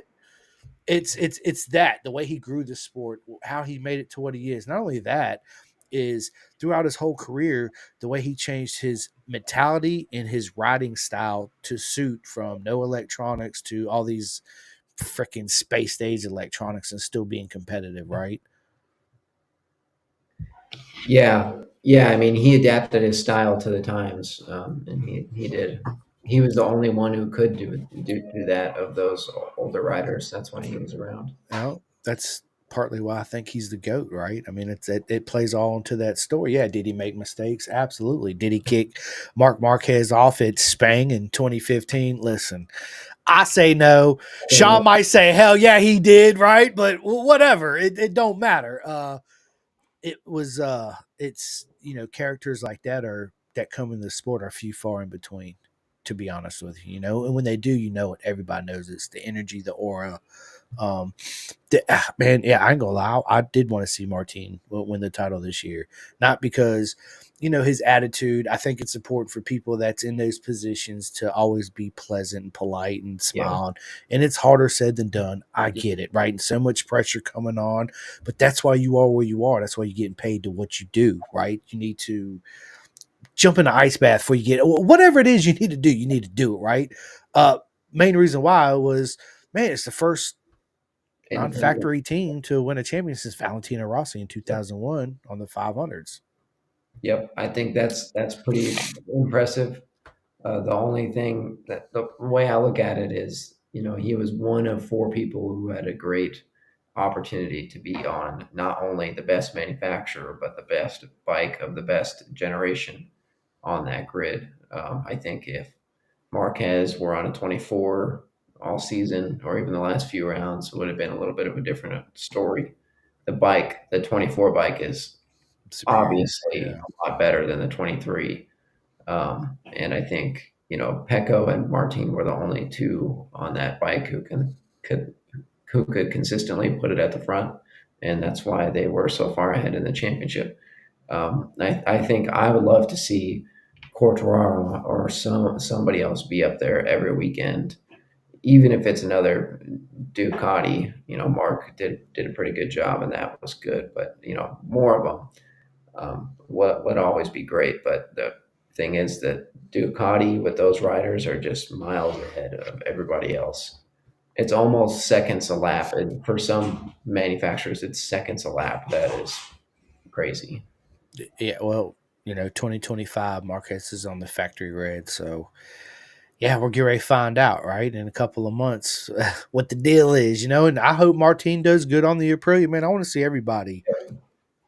it's that the way he grew the sport, how he made it to what he is. Not only that, is throughout his whole career, the way he changed his mentality and his riding style to suit from no electronics to all these freaking space age electronics and still being competitive, right? yeah, yeah. I mean, he adapted his style to the times, and he did. He was the only one who could do that of those older riders. That's why he was around. Well, that's partly why I think he's the GOAT, right? I mean, it plays all into that story. Yeah, did he make mistakes? Absolutely. Did he kick Mark Marquez off at Spang in 2015? Listen, I say no. Yeah, Sean might say, hell yeah, he did, right? But whatever. It don't matter. It's, characters like that that come in the sport are few far in between, to be honest with you, and when they do, it, everybody knows it's the energy, the aura. um, Man, yeah, I ain't gonna lie. I did want to see Martin win the title this year, not because his attitude. I think it's important for people that's in those positions to always be pleasant and polite and yeah, smile. And it's harder said than done. I get it, right? And so much pressure coming on, but that's why you are where you are. That's why you're getting paid to what you do, right? You need to jump in the ice bath before you get whatever it is you need to do. You need to do it, right? Uh, Main reason why was, man, it's the first independent. non-factory team to win a championship since Valentino Rossi in Yep. 2001 on the 500s. Yep. I think that's pretty impressive. The only thing that the way I look at it is, he was one of four people who had a great opportunity to be on not only the best manufacturer, but the best bike of the best generation on that grid. I think if Marquez were on a 24 all season or even the last few rounds, it would have been a little bit of a different story. The 24 bike is Superior. obviously Yeah. a lot better than the 23. And I think, Pecco and Martin were the only two on that bike could who could consistently put it at the front. and that's why they were so far ahead in the championship. I think I would love to see Quartararo or somebody else be up there every weekend, even if it's another Ducati. Mark did a pretty good job, and that was good. But more of them would always be great. But the thing is that Ducati with those riders are just miles ahead of everybody else. It's almost seconds a lap, and for some manufacturers, it's seconds a lap. That is crazy. Yeah, well, 2025 Marquez is on the factory red, so yeah, we're getting ready to find out, right, in a couple of months what the deal is, and I hope Martin does good on the Aprilia, man. I want to see everybody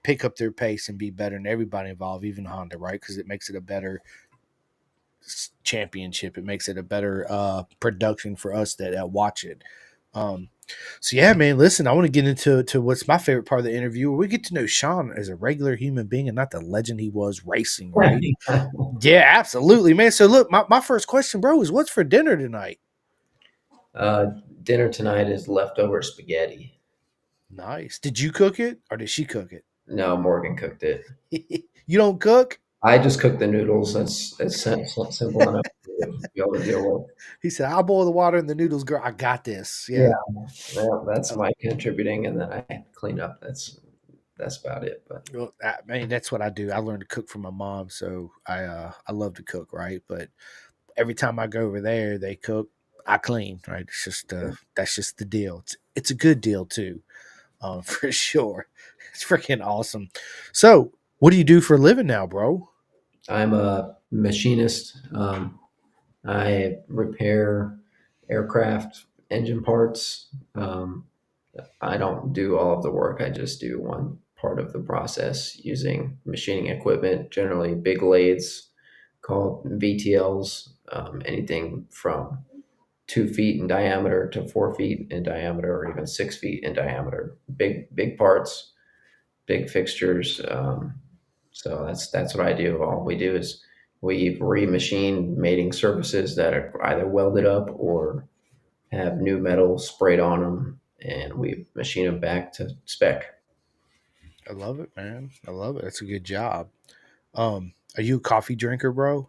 pick up their pace and be better than everybody involved, even Honda, right? Because it makes it a better championship. It makes it a better production for us that watch it. Um, so yeah, man. Listen, I want to get into what's my favorite part of the interview, where we get to know Sean as a regular human being and not the legend he was racing, right? Yeah, absolutely, man. So look, my first question, bro, is what's for dinner tonight? uh, Dinner tonight is leftover spaghetti. Nice. Did you cook it or did she cook it? No, Morgan cooked it. You don't cook? I just cooked the noodles. That's simple enough to be able to deal with. He said, "I'll boil the water and the noodles, girl. I got this." Yeah, Yeah. well, that's my contributing, and then I clean up. That's about it. But Well, man, that's what I do. I learned to cook from my mom, so I love to cook, right? But every time I go over there, they cook, I clean, right? It's just that's just the deal. It's a good deal too, for sure. It's freaking awesome. So, what do you do for a living now, bro? I'm a machinist. I repair aircraft engine parts. I don't do all of the work. I just do one part of the process using machining equipment, generally big lathes called VTLs, anything from 2 feet in diameter to 4 feet in diameter, or even 6 feet in diameter. Big parts, big fixtures. So that's what I do. All we do is we remachine mating surfaces that are either welded up or have new metal sprayed on them, and we machine them back to spec. I love it, man. I love it. That's a good job. Are you a coffee drinker, bro?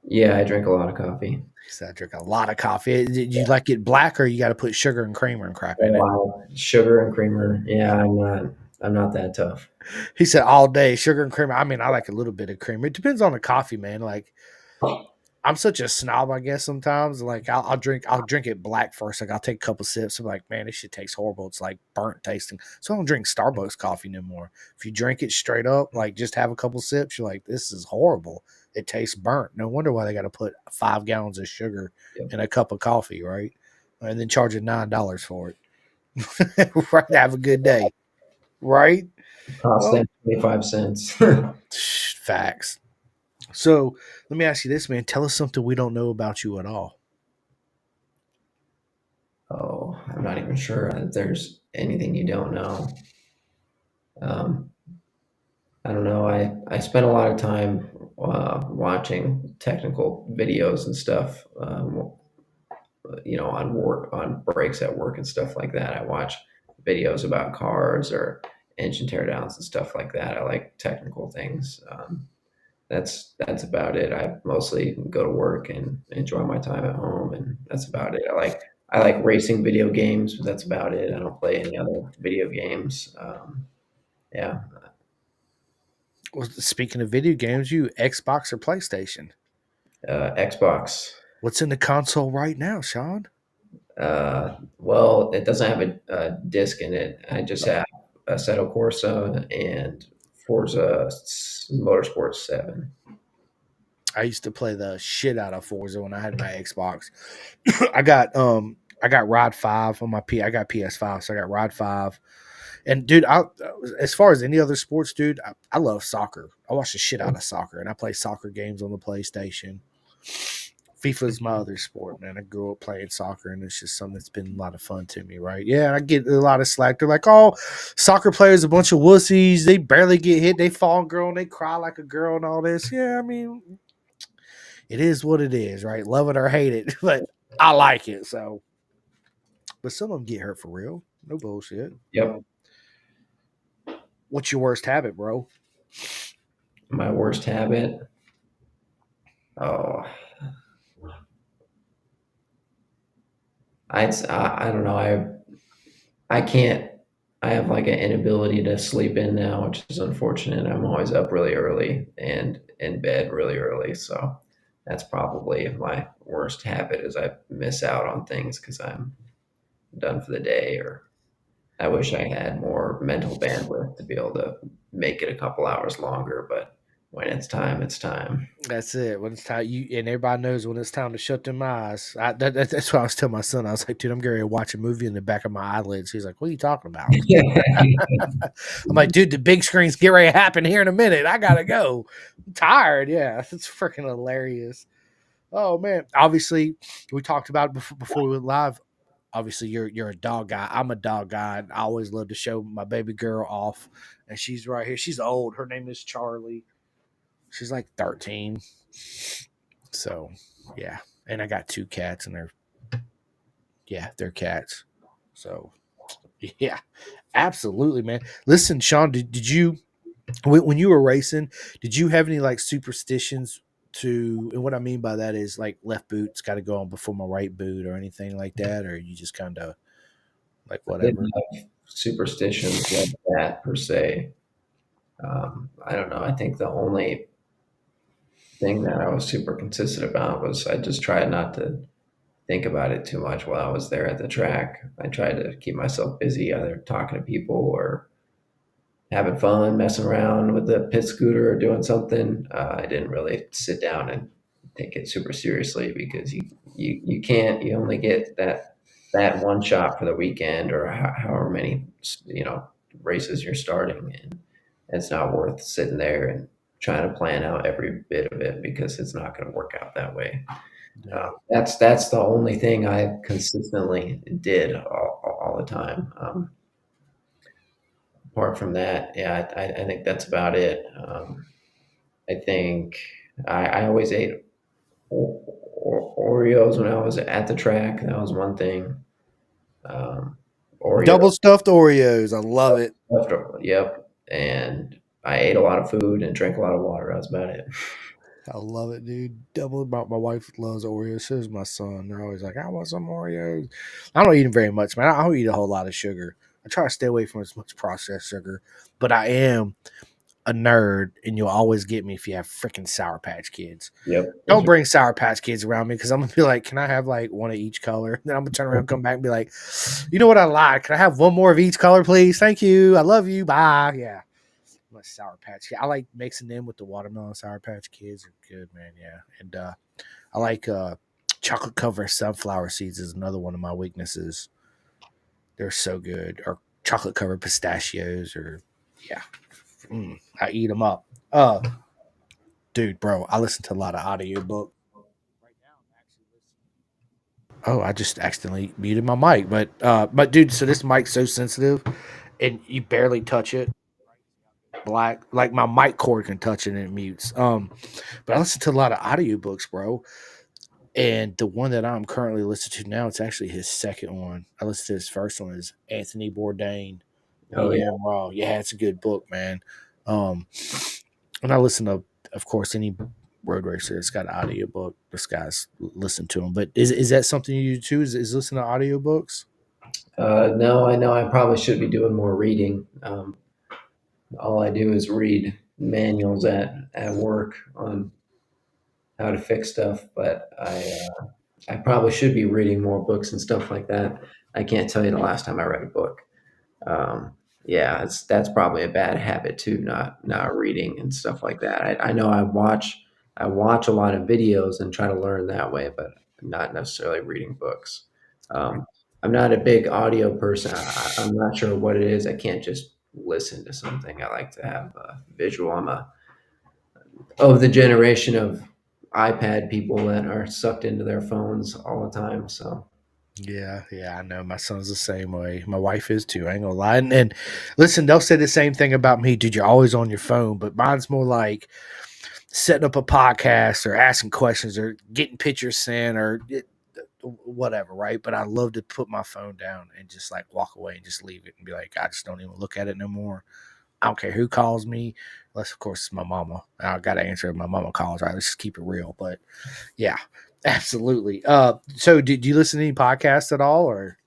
Yeah, I drink a lot of coffee. He said I drink a lot of coffee. Did you like it black or you got to put sugar and creamer and crap in it? Wow, sugar and creamer. Yeah, I'm not that tough. He said all day sugar and creamer. I mean, I like a little bit of creamer. It depends on the coffee, man. Like I'm such a snob, I guess. Sometimes, like I'll drink it black first. Like I'll take a couple sips. I'm like, man, this shit tastes horrible. It's like burnt tasting. So I don't drink Starbucks coffee no more. If you drink it straight up, like just have a couple sips, you're like, this is horrible. It tastes burnt. No wonder why they got to put 5 gallons of sugar Yep. in a cup of coffee, right? And then charge you $9 for it. Right? Have a good day, right? Cost Well, them 25 cents. facts. So let me ask you this, man. Tell us something we don't know about you at all. Oh, I'm not even sure if there's anything you don't know. Um, I don't know. I spent a lot of time watching technical videos and stuff. On work, on breaks at work and stuff like that. I watch videos about cars or engine teardowns and stuff like that. I like technical things. That's about it. I mostly go to work and enjoy my time at home, and that's about it. I like racing video games, but that's about it. I don't play any other video games. Yeah, Well, speaking of video games, you Xbox or PlayStation? Xbox. What's in the console right now, Sean? Well, it doesn't have a disc in it. I just have Assetto Corsa and Forza Motorsport 7. I used to play the shit out of Forza when I had my Xbox. I got Rod 5 on my P. I got PS5, so I got Rod 5. And dude, as far as any other sports, dude, I love soccer. I watch the shit out of soccer, and I play soccer games on the PlayStation. FIFA is my other sport, man. I grew up playing soccer, and it's just something that's been a lot of fun to me, right? Yeah, and I get a lot of slack. They're like, "Oh, soccer players a bunch of wussies. They barely get hit. They fall girl and they cry like a girl and all this." Yeah, I mean, it is what it is, right? Love it or hate it, but I like it. So, but some of them get hurt for real. No bullshit. Yep. What's your worst habit, bro? My worst habit. Oh, I don't know. I can't. I have like an inability to sleep in now, which is unfortunate. I'm always up really early and in bed really early, so that's probably my worst habit. Is I miss out on things because I'm done for the day, or I wish I had more mental bandwidth to be able to make it a couple hours longer. But when it's time, it's time. That's it. When it's time, and everybody knows when it's time to shut them eyes. That's what I was telling my son. I was like, dude, I'm going to watch a movie in the back of my eyelids. He's like, what are you talking about? I'm like, dude, the big screen's get ready to happen here in a minute. I gotta go. I'm tired. Yeah, it's freaking hilarious. Oh man. Obviously, we talked about it before we went live. Obviously, you're a dog guy. I'm a dog guy. And I always love to show my baby girl off, and she's right here. She's old. Her name is Charlie. She's like 13. So yeah, and I got two cats, and they're cats. So yeah, absolutely, man. Listen, Sean, did you when you were racing, did you have any like superstitions to, and what I mean by that is like left boot's got to go on before my right boot or anything like that, or you just kind of like I didn't whatever? have superstitions like that per se. I don't know. I think the only thing that I was super consistent about was I just tried not to think about it too much while I was there at the track. I tried to keep myself busy, either talking to people or having fun, messing around with the pit scooter or doing something. I didn't really sit down and take it super seriously because you can't. You only get that one shot for the weekend or however many races you're starting, and it's not worth sitting there and trying to plan out every bit of it because it's not going to work out that way. Yeah. That's the only thing I consistently did all the time. Apart from that, yeah, I think that's about it. I think I always ate Oreos when I was at the track. That was one thing. Um, Oreos, Double stuffed Oreos. I love it. yep. And I ate a lot of food and drank a lot of water. That's about it. I love it, dude. Double about my wife loves Oreos. So does my son. They're always like, I want some Oreos. I don't eat them very much, man. I don't eat a whole lot of sugar. I try to stay away from as much processed sugar, but I am a nerd, and you'll always get me if you have freaking Sour Patch Kids. Yep, Don't those are bring Sour Patch Kids around me because I'm gonna be like, can I have like one of each color? Then I'm gonna turn around, come back, and be like, you know what I like? Can I have one more of each color, please? Thank you. I love you. Bye. Yeah. My Sour Patch. I like mixing them with the watermelon Sour Patch Kids. Are good, man. Yeah, and I like chocolate covered sunflower seeds is another one of my weaknesses. They're so good. Or chocolate covered pistachios. Or yeah, I eat them up. Dude, bro, I listen to a lot of audiobook. Right now, I'm actually listening. Oh, I just accidentally muted my mic, but dude, so this mic's so sensitive, and you barely touch it. Black, like my mic cord can touch it and it mutes. But I listen to a lot of audiobooks, bro. And the one that I'm currently listening to now, it's actually his second one. I listened to his first one is Anthony Bourdain, oh Meet yeah, Him Raw. Yeah, it's a good book, man. Um, and I listen to, of course, any road racer that's got an audiobook. This guy's listen to them. But is that something you do too? Is listen to audiobooks? no, I know I probably should be doing more reading. All I do is read manuals at work on how to fix stuff, but I probably should be reading more books and stuff like that. I can't tell you the last time I read a book. Um, yeah, that's probably a bad habit too, not reading and stuff like that. I know I watch a lot of videos and try to learn that way, but not necessarily reading books. Um, I'm not a big audio person. I'm not sure what it is. I can't just listen to something. I like to have a visual. I'm a of the generation of iPad people that are sucked into their phones all the time. So Yeah, I know. My son's the same way. My wife is too. I ain't gonna lie. And listen, they'll say the same thing about me, dude. You're always on your phone, but mine's more like setting up a podcast or asking questions or getting pictures sent or whatever, right? But I love to put my phone down and just like walk away and just leave it and be like, I just don't even look at it no more. I don't care who calls me. Unless, of course, it's my mama. I got to answer if my mama calls. Right, let's just keep it real. But yeah, absolutely. So do you listen to any podcasts at all, or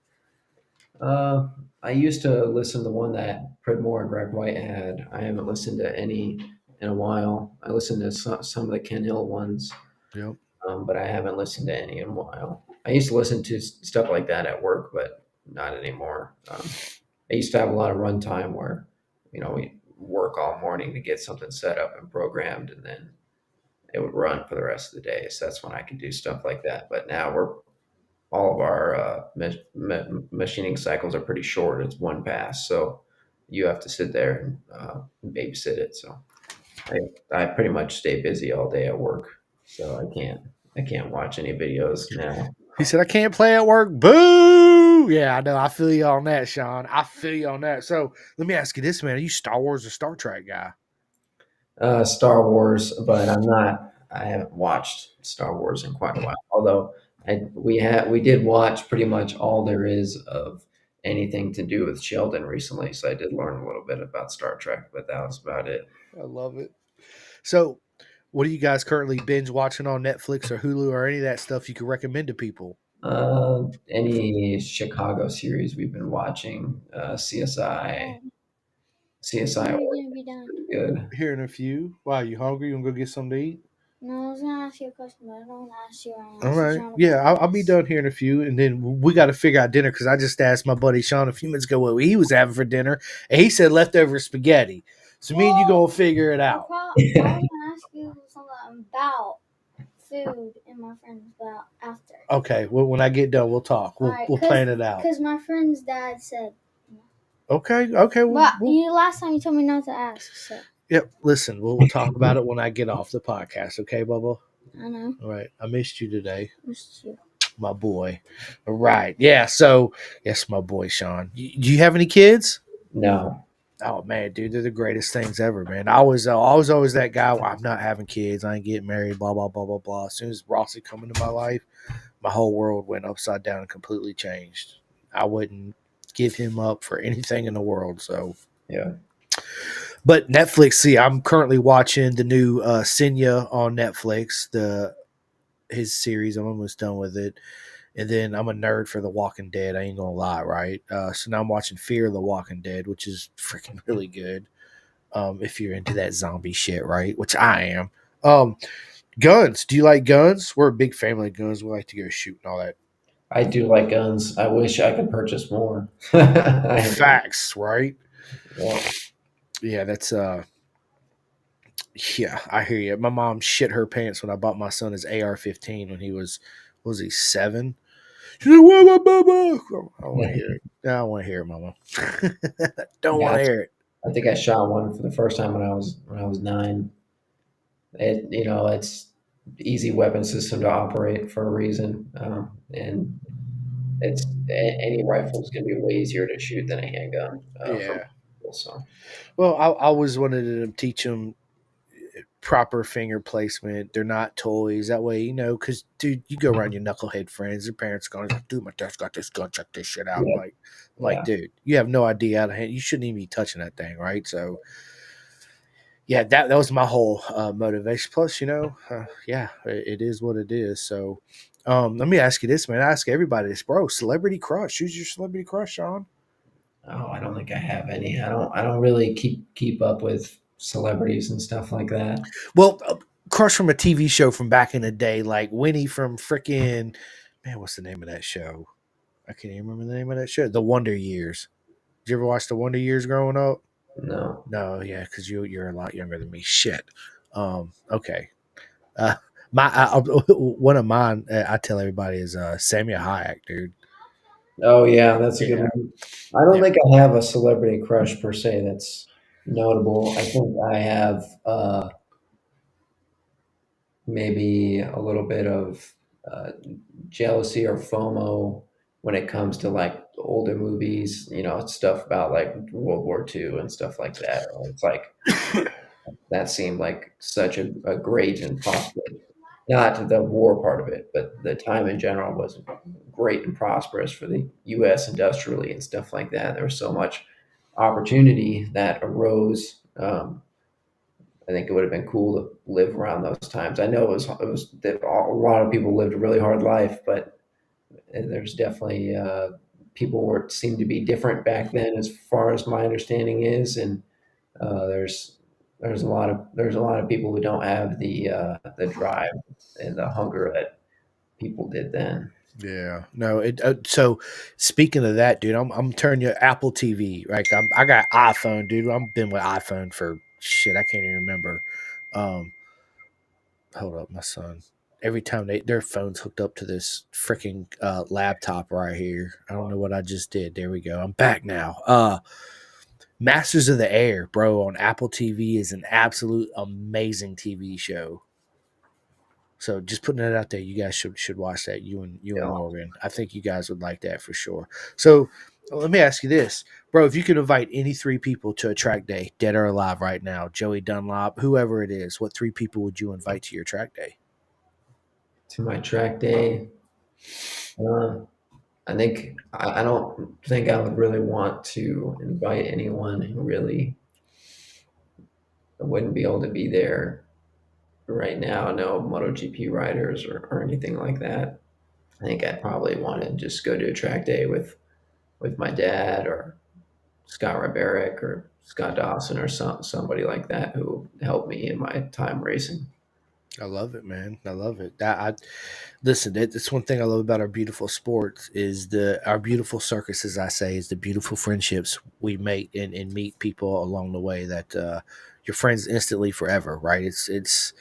Uh, I used to listen to the one that Pridmore and Greg White had. I haven't listened to any in a while. I listened to some of the Ken Hill ones, yep. but I haven't listened to any in a while. I used to listen to stuff like that at work, but not anymore. I used to have a lot of runtime where, we work all morning to get something set up and programmed, and then it would run for the rest of the day. So that's when I could do stuff like that. But now all of our machining cycles are pretty short. It's one pass, so you have to sit there and babysit it. So I pretty much stay busy all day at work. So I can't watch any videos now. He said, I can't play at work. Boo! Yeah, I know. I feel you on that, Sean. I feel you on that. So let me ask you this, man. Are you Star Wars or Star Trek guy? Star Wars, but I'm not. I haven't watched Star Wars in quite a while. Although we did watch pretty much all there is of anything to do with Sheldon recently, so I did learn a little bit about Star Trek, but that was about it. I love it. So, what are you guys currently binge watching on Netflix or Hulu or any of that stuff you could recommend to people? Any Chicago series we've been watching, CSI When are always you gonna be done? pretty good. Here in a few. Wow, you hungry? You want to go get something to eat? No, I was gonna ask you a question, but I don't want to ask you right now. All So right. Sean, Yeah, I'll be done here in a few. And then we got to figure out dinner because I just asked my buddy Sean a few minutes ago what he was having for dinner. And he said leftover spaghetti. So me and you go figure it out. I was gonna ask you something about food and my friends, but after. Okay. Well, when I get done, we'll talk. We'll, Alright, we'll plan it out. Because my friend's dad said. Okay. Okay. But you last time you told me not to ask. So Yep. Listen, we'll talk about it when I get off the podcast. Okay, Bubba? I know. All right. I missed you today. Missed you. My boy. All right. Yeah. So, yes, my boy, Sean. Do you have any kids? No. Oh man, dude, they're the greatest things ever, man. I was always that guy. Well, I'm not having kids. I ain't getting married. Blah blah blah blah blah. As soon as Rossi come into my life, my whole world went upside down and completely changed. I wouldn't give him up for anything in the world. So Yeah. but Netflix. See, I'm currently watching the new Senya on Netflix. His series. I'm almost done with it. And then I'm a nerd for The Walking Dead. I ain't gonna lie, right? So now I'm watching Fear of the Walking Dead, which is freaking really good. If you're into that zombie shit, right? Which I am. Guns. Do you like guns? We're a big family of guns. We like to go shoot and all that. I do like guns. I wish I could purchase more. I, Facts, right? yeah. Yeah, that's yeah, I hear you. My mom shit her pants when I bought my son his AR-15 when he was he 7? She's like, "What, Mama?" I don't want to hear it. I don't want to hear it, Mama. Don't want Yeah, to hear it. I think I shot one for the first time when I was 9. It's easy weapon system to operate for a reason, and any rifle is going to be way easier to shoot than a handgun. For Yeah. people, so Well, I always wanted to teach them proper finger placement. They're not toys. That way, because dude, you go around your knucklehead friends, their parents going, "Dude, my dad's got this gun. Check this shit out." yeah, Like, yeah. dude, you have no idea how to hand. You shouldn't even be touching that thing, right? So, yeah, that was my whole motivation. Plus, yeah, it is what it is. So, let me ask you this, man. I ask everybody this, bro. Celebrity crush. Who's your celebrity crush, Sean? Oh, I don't think I have any. I don't really keep up with celebrities and stuff like that. Well, crush from a TV show from back in the day, like Winnie from freaking man. What's the name of that show? I can't even remember the name of that show. The Wonder Years. Did you ever watch The Wonder Years growing up? No. No, yeah, because you're a lot younger than me. Shit. Okay. Uh, my one of mine, I tell everybody is Samuel Hayek, dude. Oh yeah, that's a good Yeah, one. I don't yeah, think I have a celebrity crush per se that's notable. I think I have maybe a little bit of uh, jealousy or FOMO when it comes to like older movies, stuff about like World War II and stuff like that. It's like that seemed like such a great and prosperous, not the war part of it, but the time in general was great and prosperous for the U.S. industrially and stuff like that. There was so much opportunity that arose, I think it would have been cool to live around those times. I know it was that a lot of people lived a really hard life, but there's definitely people were seemed to be different back then, as far as my understanding is, and there's a lot of people who don't have the drive and the hunger that people did then. Yeah, no. So speaking of that, dude, I'm turning you Apple TV. Right, I got iPhone, dude. I've been with iPhone for shit. I can't even remember. Um, hold up, my son. Every time their phone's hooked up to this freaking laptop right here. I don't know what I just did. There we go. I'm back now. Masters of the Air, bro, on Apple TV is an absolute amazing TV show. So just putting that out there, you guys should watch that. You and Yeah. Morgan, I think you guys would like that for sure. So let me ask you this, bro: if you could invite any three people to a track day, dead or alive, right now, Joey Dunlop, whoever it is, what three people would you invite to your track day? To my track day, uh, I don't think I would really want to invite anyone who really wouldn't be able to be there right now. No MotoGP riders or anything like that. I think I'd probably want to just go to a track day with my dad or Scott Rybaric or Scott Dawson or somebody like that who helped me in my time racing. I love it, man. I love it. Listen. It's one thing I love about our beautiful sports is our beautiful circus, as I say, is the beautiful friendships we make and meet people along the way that you're friends instantly forever. Right? It's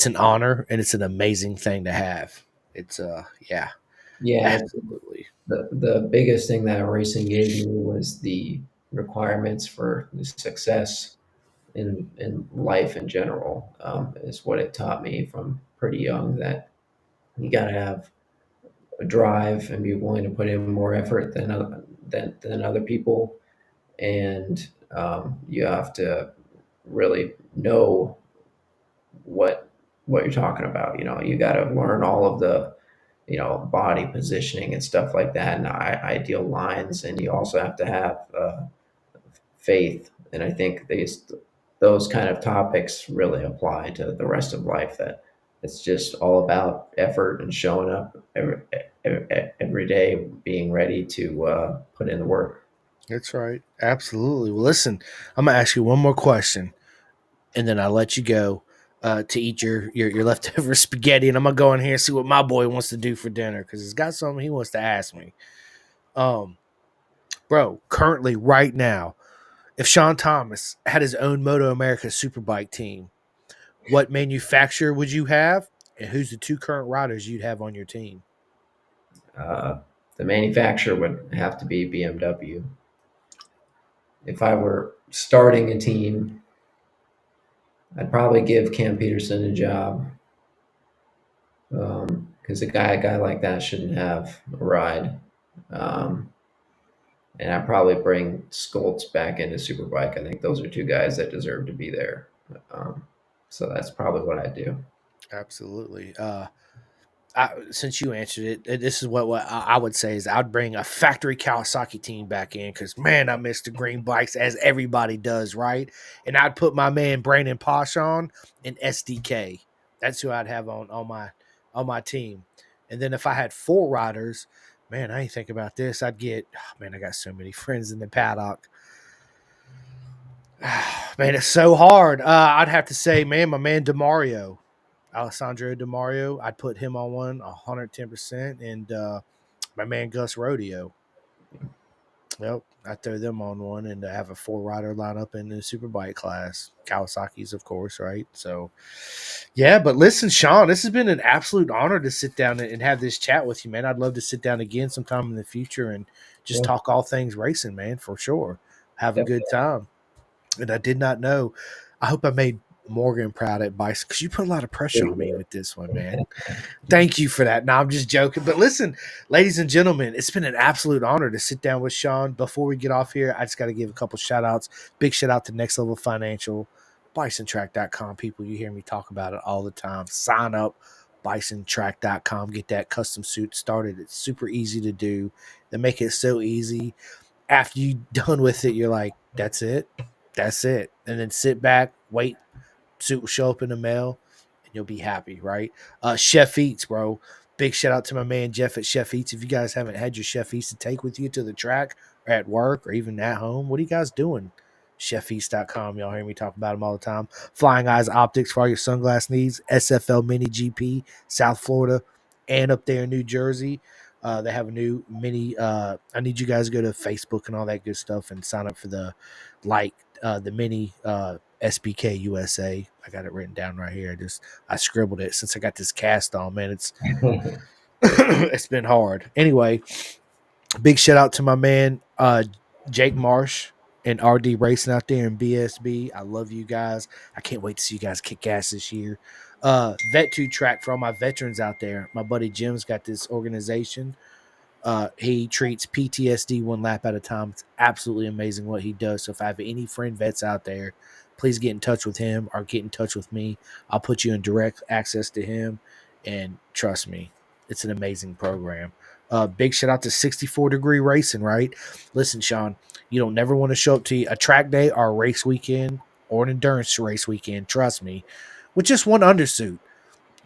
an honor and it's an amazing thing to have. It's yeah, Yeah, and absolutely. the biggest thing that racing gave me was the requirements for the success in life in general. Is what it taught me from pretty young, that you got to have a drive and be willing to put in more effort than other people, and you have to really know what what you're talking about. You got to learn all of the body positioning and stuff like that, and ideal lines, and you also have to have faith. And I think those kind of topics really apply to the rest of life. That it's just all about effort and showing up every day, being ready to put in the work. That's right. Absolutely. Well, listen, I'm gonna ask you one more question, and then I'll let you go to eat your leftover spaghetti, and I'm gonna go in here and see what my boy wants to do for dinner because he's got something he wants to ask me. Um, bro, currently, right now, if Sean Thomas had his own Moto America Superbike team, what manufacturer would you have, and who's the two current riders you'd have on your team? Uh, the manufacturer would have to be BMW. If I were starting a team, I'd probably give Cam Peterson a job, because a guy like that shouldn't have a ride. Um, and I'd probably bring Skoltz back into Superbike. I think those are two guys that deserve to be there. Um, so that's probably what I do. Absolutely. Since you answered it, this is what I would say is I'd bring a factory Kawasaki team back in because man, I miss the green bikes as everybody does, right? And I'd put my man Brandon Posh on in SDK. That's who I'd have on my team. And then if I had four riders, man, I ain't think about this. I'd get man, I got so many friends in the paddock. Man, it's so hard. I'd have to say, man, my man Demario. Alessandro Demario, I'd put him on one 110%, and my man Gus Rodeo. Yep, I'd throw them on one and have a four rider lineup in the superbike class. Kawasaki's, of course, right? So, yeah, but listen, Sean, this has been an absolute honor to sit down and have this chat with you, man. I'd love to sit down again sometime in the future and just Yeah, talk all things racing, man, for sure. Have a good definitely. time. And I did not know. I hope I made Morgan proud at Bison because you put a lot of pressure on me with this one, man. Thank you for that. No, I'm just joking. But listen, ladies and gentlemen, it's been an absolute honor to sit down with Sean. Before we get off here, I just got to give a couple shout outs. Big shout out to Next Level Financial, BisonTrack.com. People, you hear me talk about it all the time. Sign up, BisonTrack.com. Get that custom suit started. It's super easy to do. They make it so easy. after you done with it, you're like, that's it. And then sit back, wait, suit will show up in the mail, and you'll be happy, right? Chef Eats, bro. Big shout out to my man Jeff at Chef Eats. If you guys haven't had your Chef Eats to take with you to the track or at work or even at home, what are you guys doing? ChefEats.com. Y'all hear me talk about them all the time. Flying Eyes Optics for all your sunglass needs. SFL Mini GP, South Florida, and up there in New Jersey. They have a new mini. I need you guys to go to Facebook and all that good stuff and sign up for the mini SBK USA. I got it written down right here. I scribbled it since I got this cast on, man. It's it's been hard. Anyway, big shout out to my man Jake Marsh and RD Racing out there in BSB. I love you guys. I can't wait to see you guys kick ass this year. Vet2 Track for all my veterans out there. My buddy Jim's got this organization. He treats PTSD one lap at a time. It's absolutely amazing what he does. So if I have any friend vets out there, please get in touch with him or get in touch with me. I'll put you in direct access to him, and trust me, it's an amazing program. Big shout out to 64 Degree Racing, right? Listen, Sean, you don't never want to show up to a track day or a race weekend or an endurance race weekend, trust me, with just one undersuit.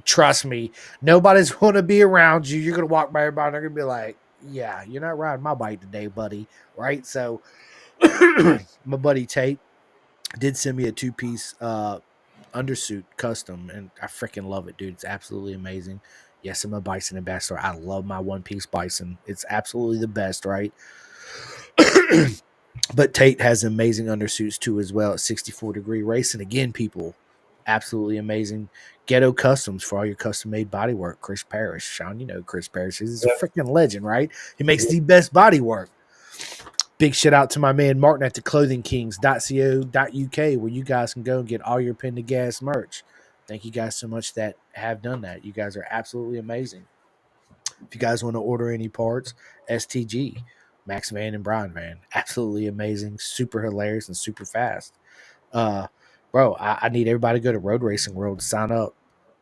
Trust me, nobody's going to be around you. You're going to walk by everybody and they're going to be like, yeah, you're not riding my bike today, buddy. Right? So my buddy Tate did send me a 2-piece undersuit custom, and I freaking love it, dude. It's absolutely amazing. Yes, I'm a Bison ambassador. I love my 1-piece Bison. It's absolutely the best, right? But Tate has amazing undersuits too as well at 64 Degree Racing. Again, people, absolutely amazing. Ghetto Customs for all your custom made bodywork. Chris Parrish. Sean, you know Chris Parrish. He's a freaking legend, right? He makes the best bodywork. Big shout out to my man Martin at the clothingkings.co.uk, where you guys can go and get all your Pendergast merch. Thank you guys so much that have done that. You guys are absolutely amazing. If you guys want to order any parts, STG, Max Van and Brian Van, absolutely amazing, super hilarious, and super fast. Bro, I need everybody to go to Road Racing World, sign up,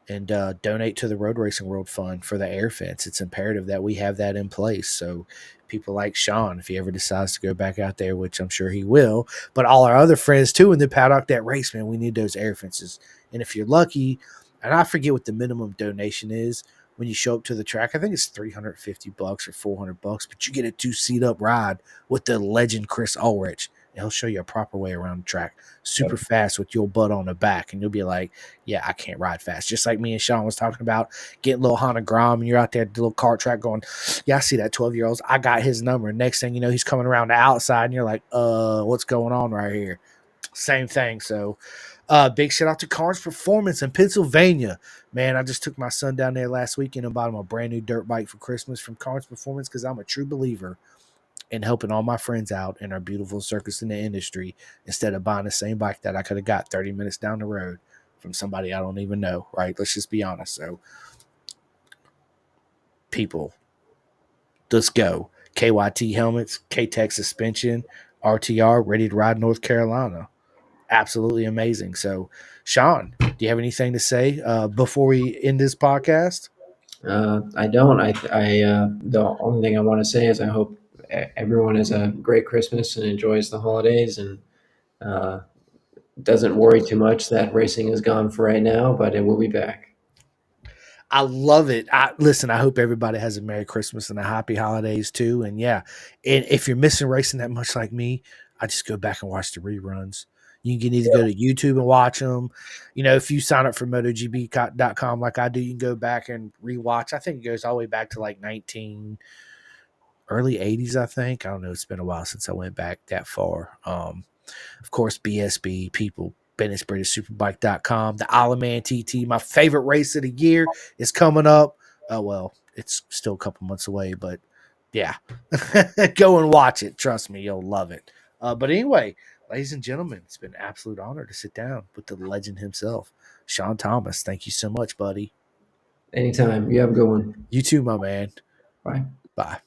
and donate to the Road Racing World Fund for the air fence. It's imperative that we have that in place. So people like Sean, if he ever decides to go back out there, which I'm sure he will, but all our other friends too in the paddock that race, man, we need those air fences. And if you're lucky, and I forget what the minimum donation is when you show up to the track, I think it's $350 or $400, but you get a 2-seat up ride with the legend Chris Ulrich. He'll show you a proper way around the track, super fast with your butt on the back, and you'll be like, yeah, I can't ride fast. Just like me and Sean was talking about getting a little Honda Grom, and you're out there at the little kart track going, yeah, I see that 12-year-old. I got his number. Next thing you know, he's coming around the outside, and you're like, what's going on right here? Same thing. So big shout out to Carnes Performance in Pennsylvania. Man, I just took my son down there last weekend and bought him a brand new dirt bike for Christmas from Carnes Performance because I'm a true believer and helping all my friends out in our beautiful circus in the industry instead of buying the same bike that I could have got 30 minutes down the road from somebody I don't even know, right? Let's just be honest. So, people, let's go. KYT helmets, K-Tech suspension, RTR, ready to ride North Carolina. Absolutely amazing. So, Sean, do you have anything to say before we end this podcast? I don't. The only thing I want to say is I hope everyone has a great Christmas and enjoys the holidays and doesn't worry too much that racing is gone for right now, but it will be back. I love it. Listen, I hope everybody has a Merry Christmas and a happy holidays too. And yeah, and if you're missing racing that much like me, I just go back and watch the reruns. You can either go to YouTube and watch them. You know, if you sign up for MotoGP.com like I do, you can go back and rewatch. I think it goes all the way back to like early 80s, I think. I don't know. It's been a while since I went back that far. Of course, BSB, people, Bennett'sBritishSuperbike.com, the Isle of Man TT. My favorite race of the year is coming up. Well, it's still a couple months away, but yeah, go and watch it. Trust me, you'll love it. But anyway, ladies and gentlemen, it's been an absolute honor to sit down with the legend himself, Sean Thomas. Thank you so much, buddy. Anytime. You have a good one. You too, my man. Bye. Bye.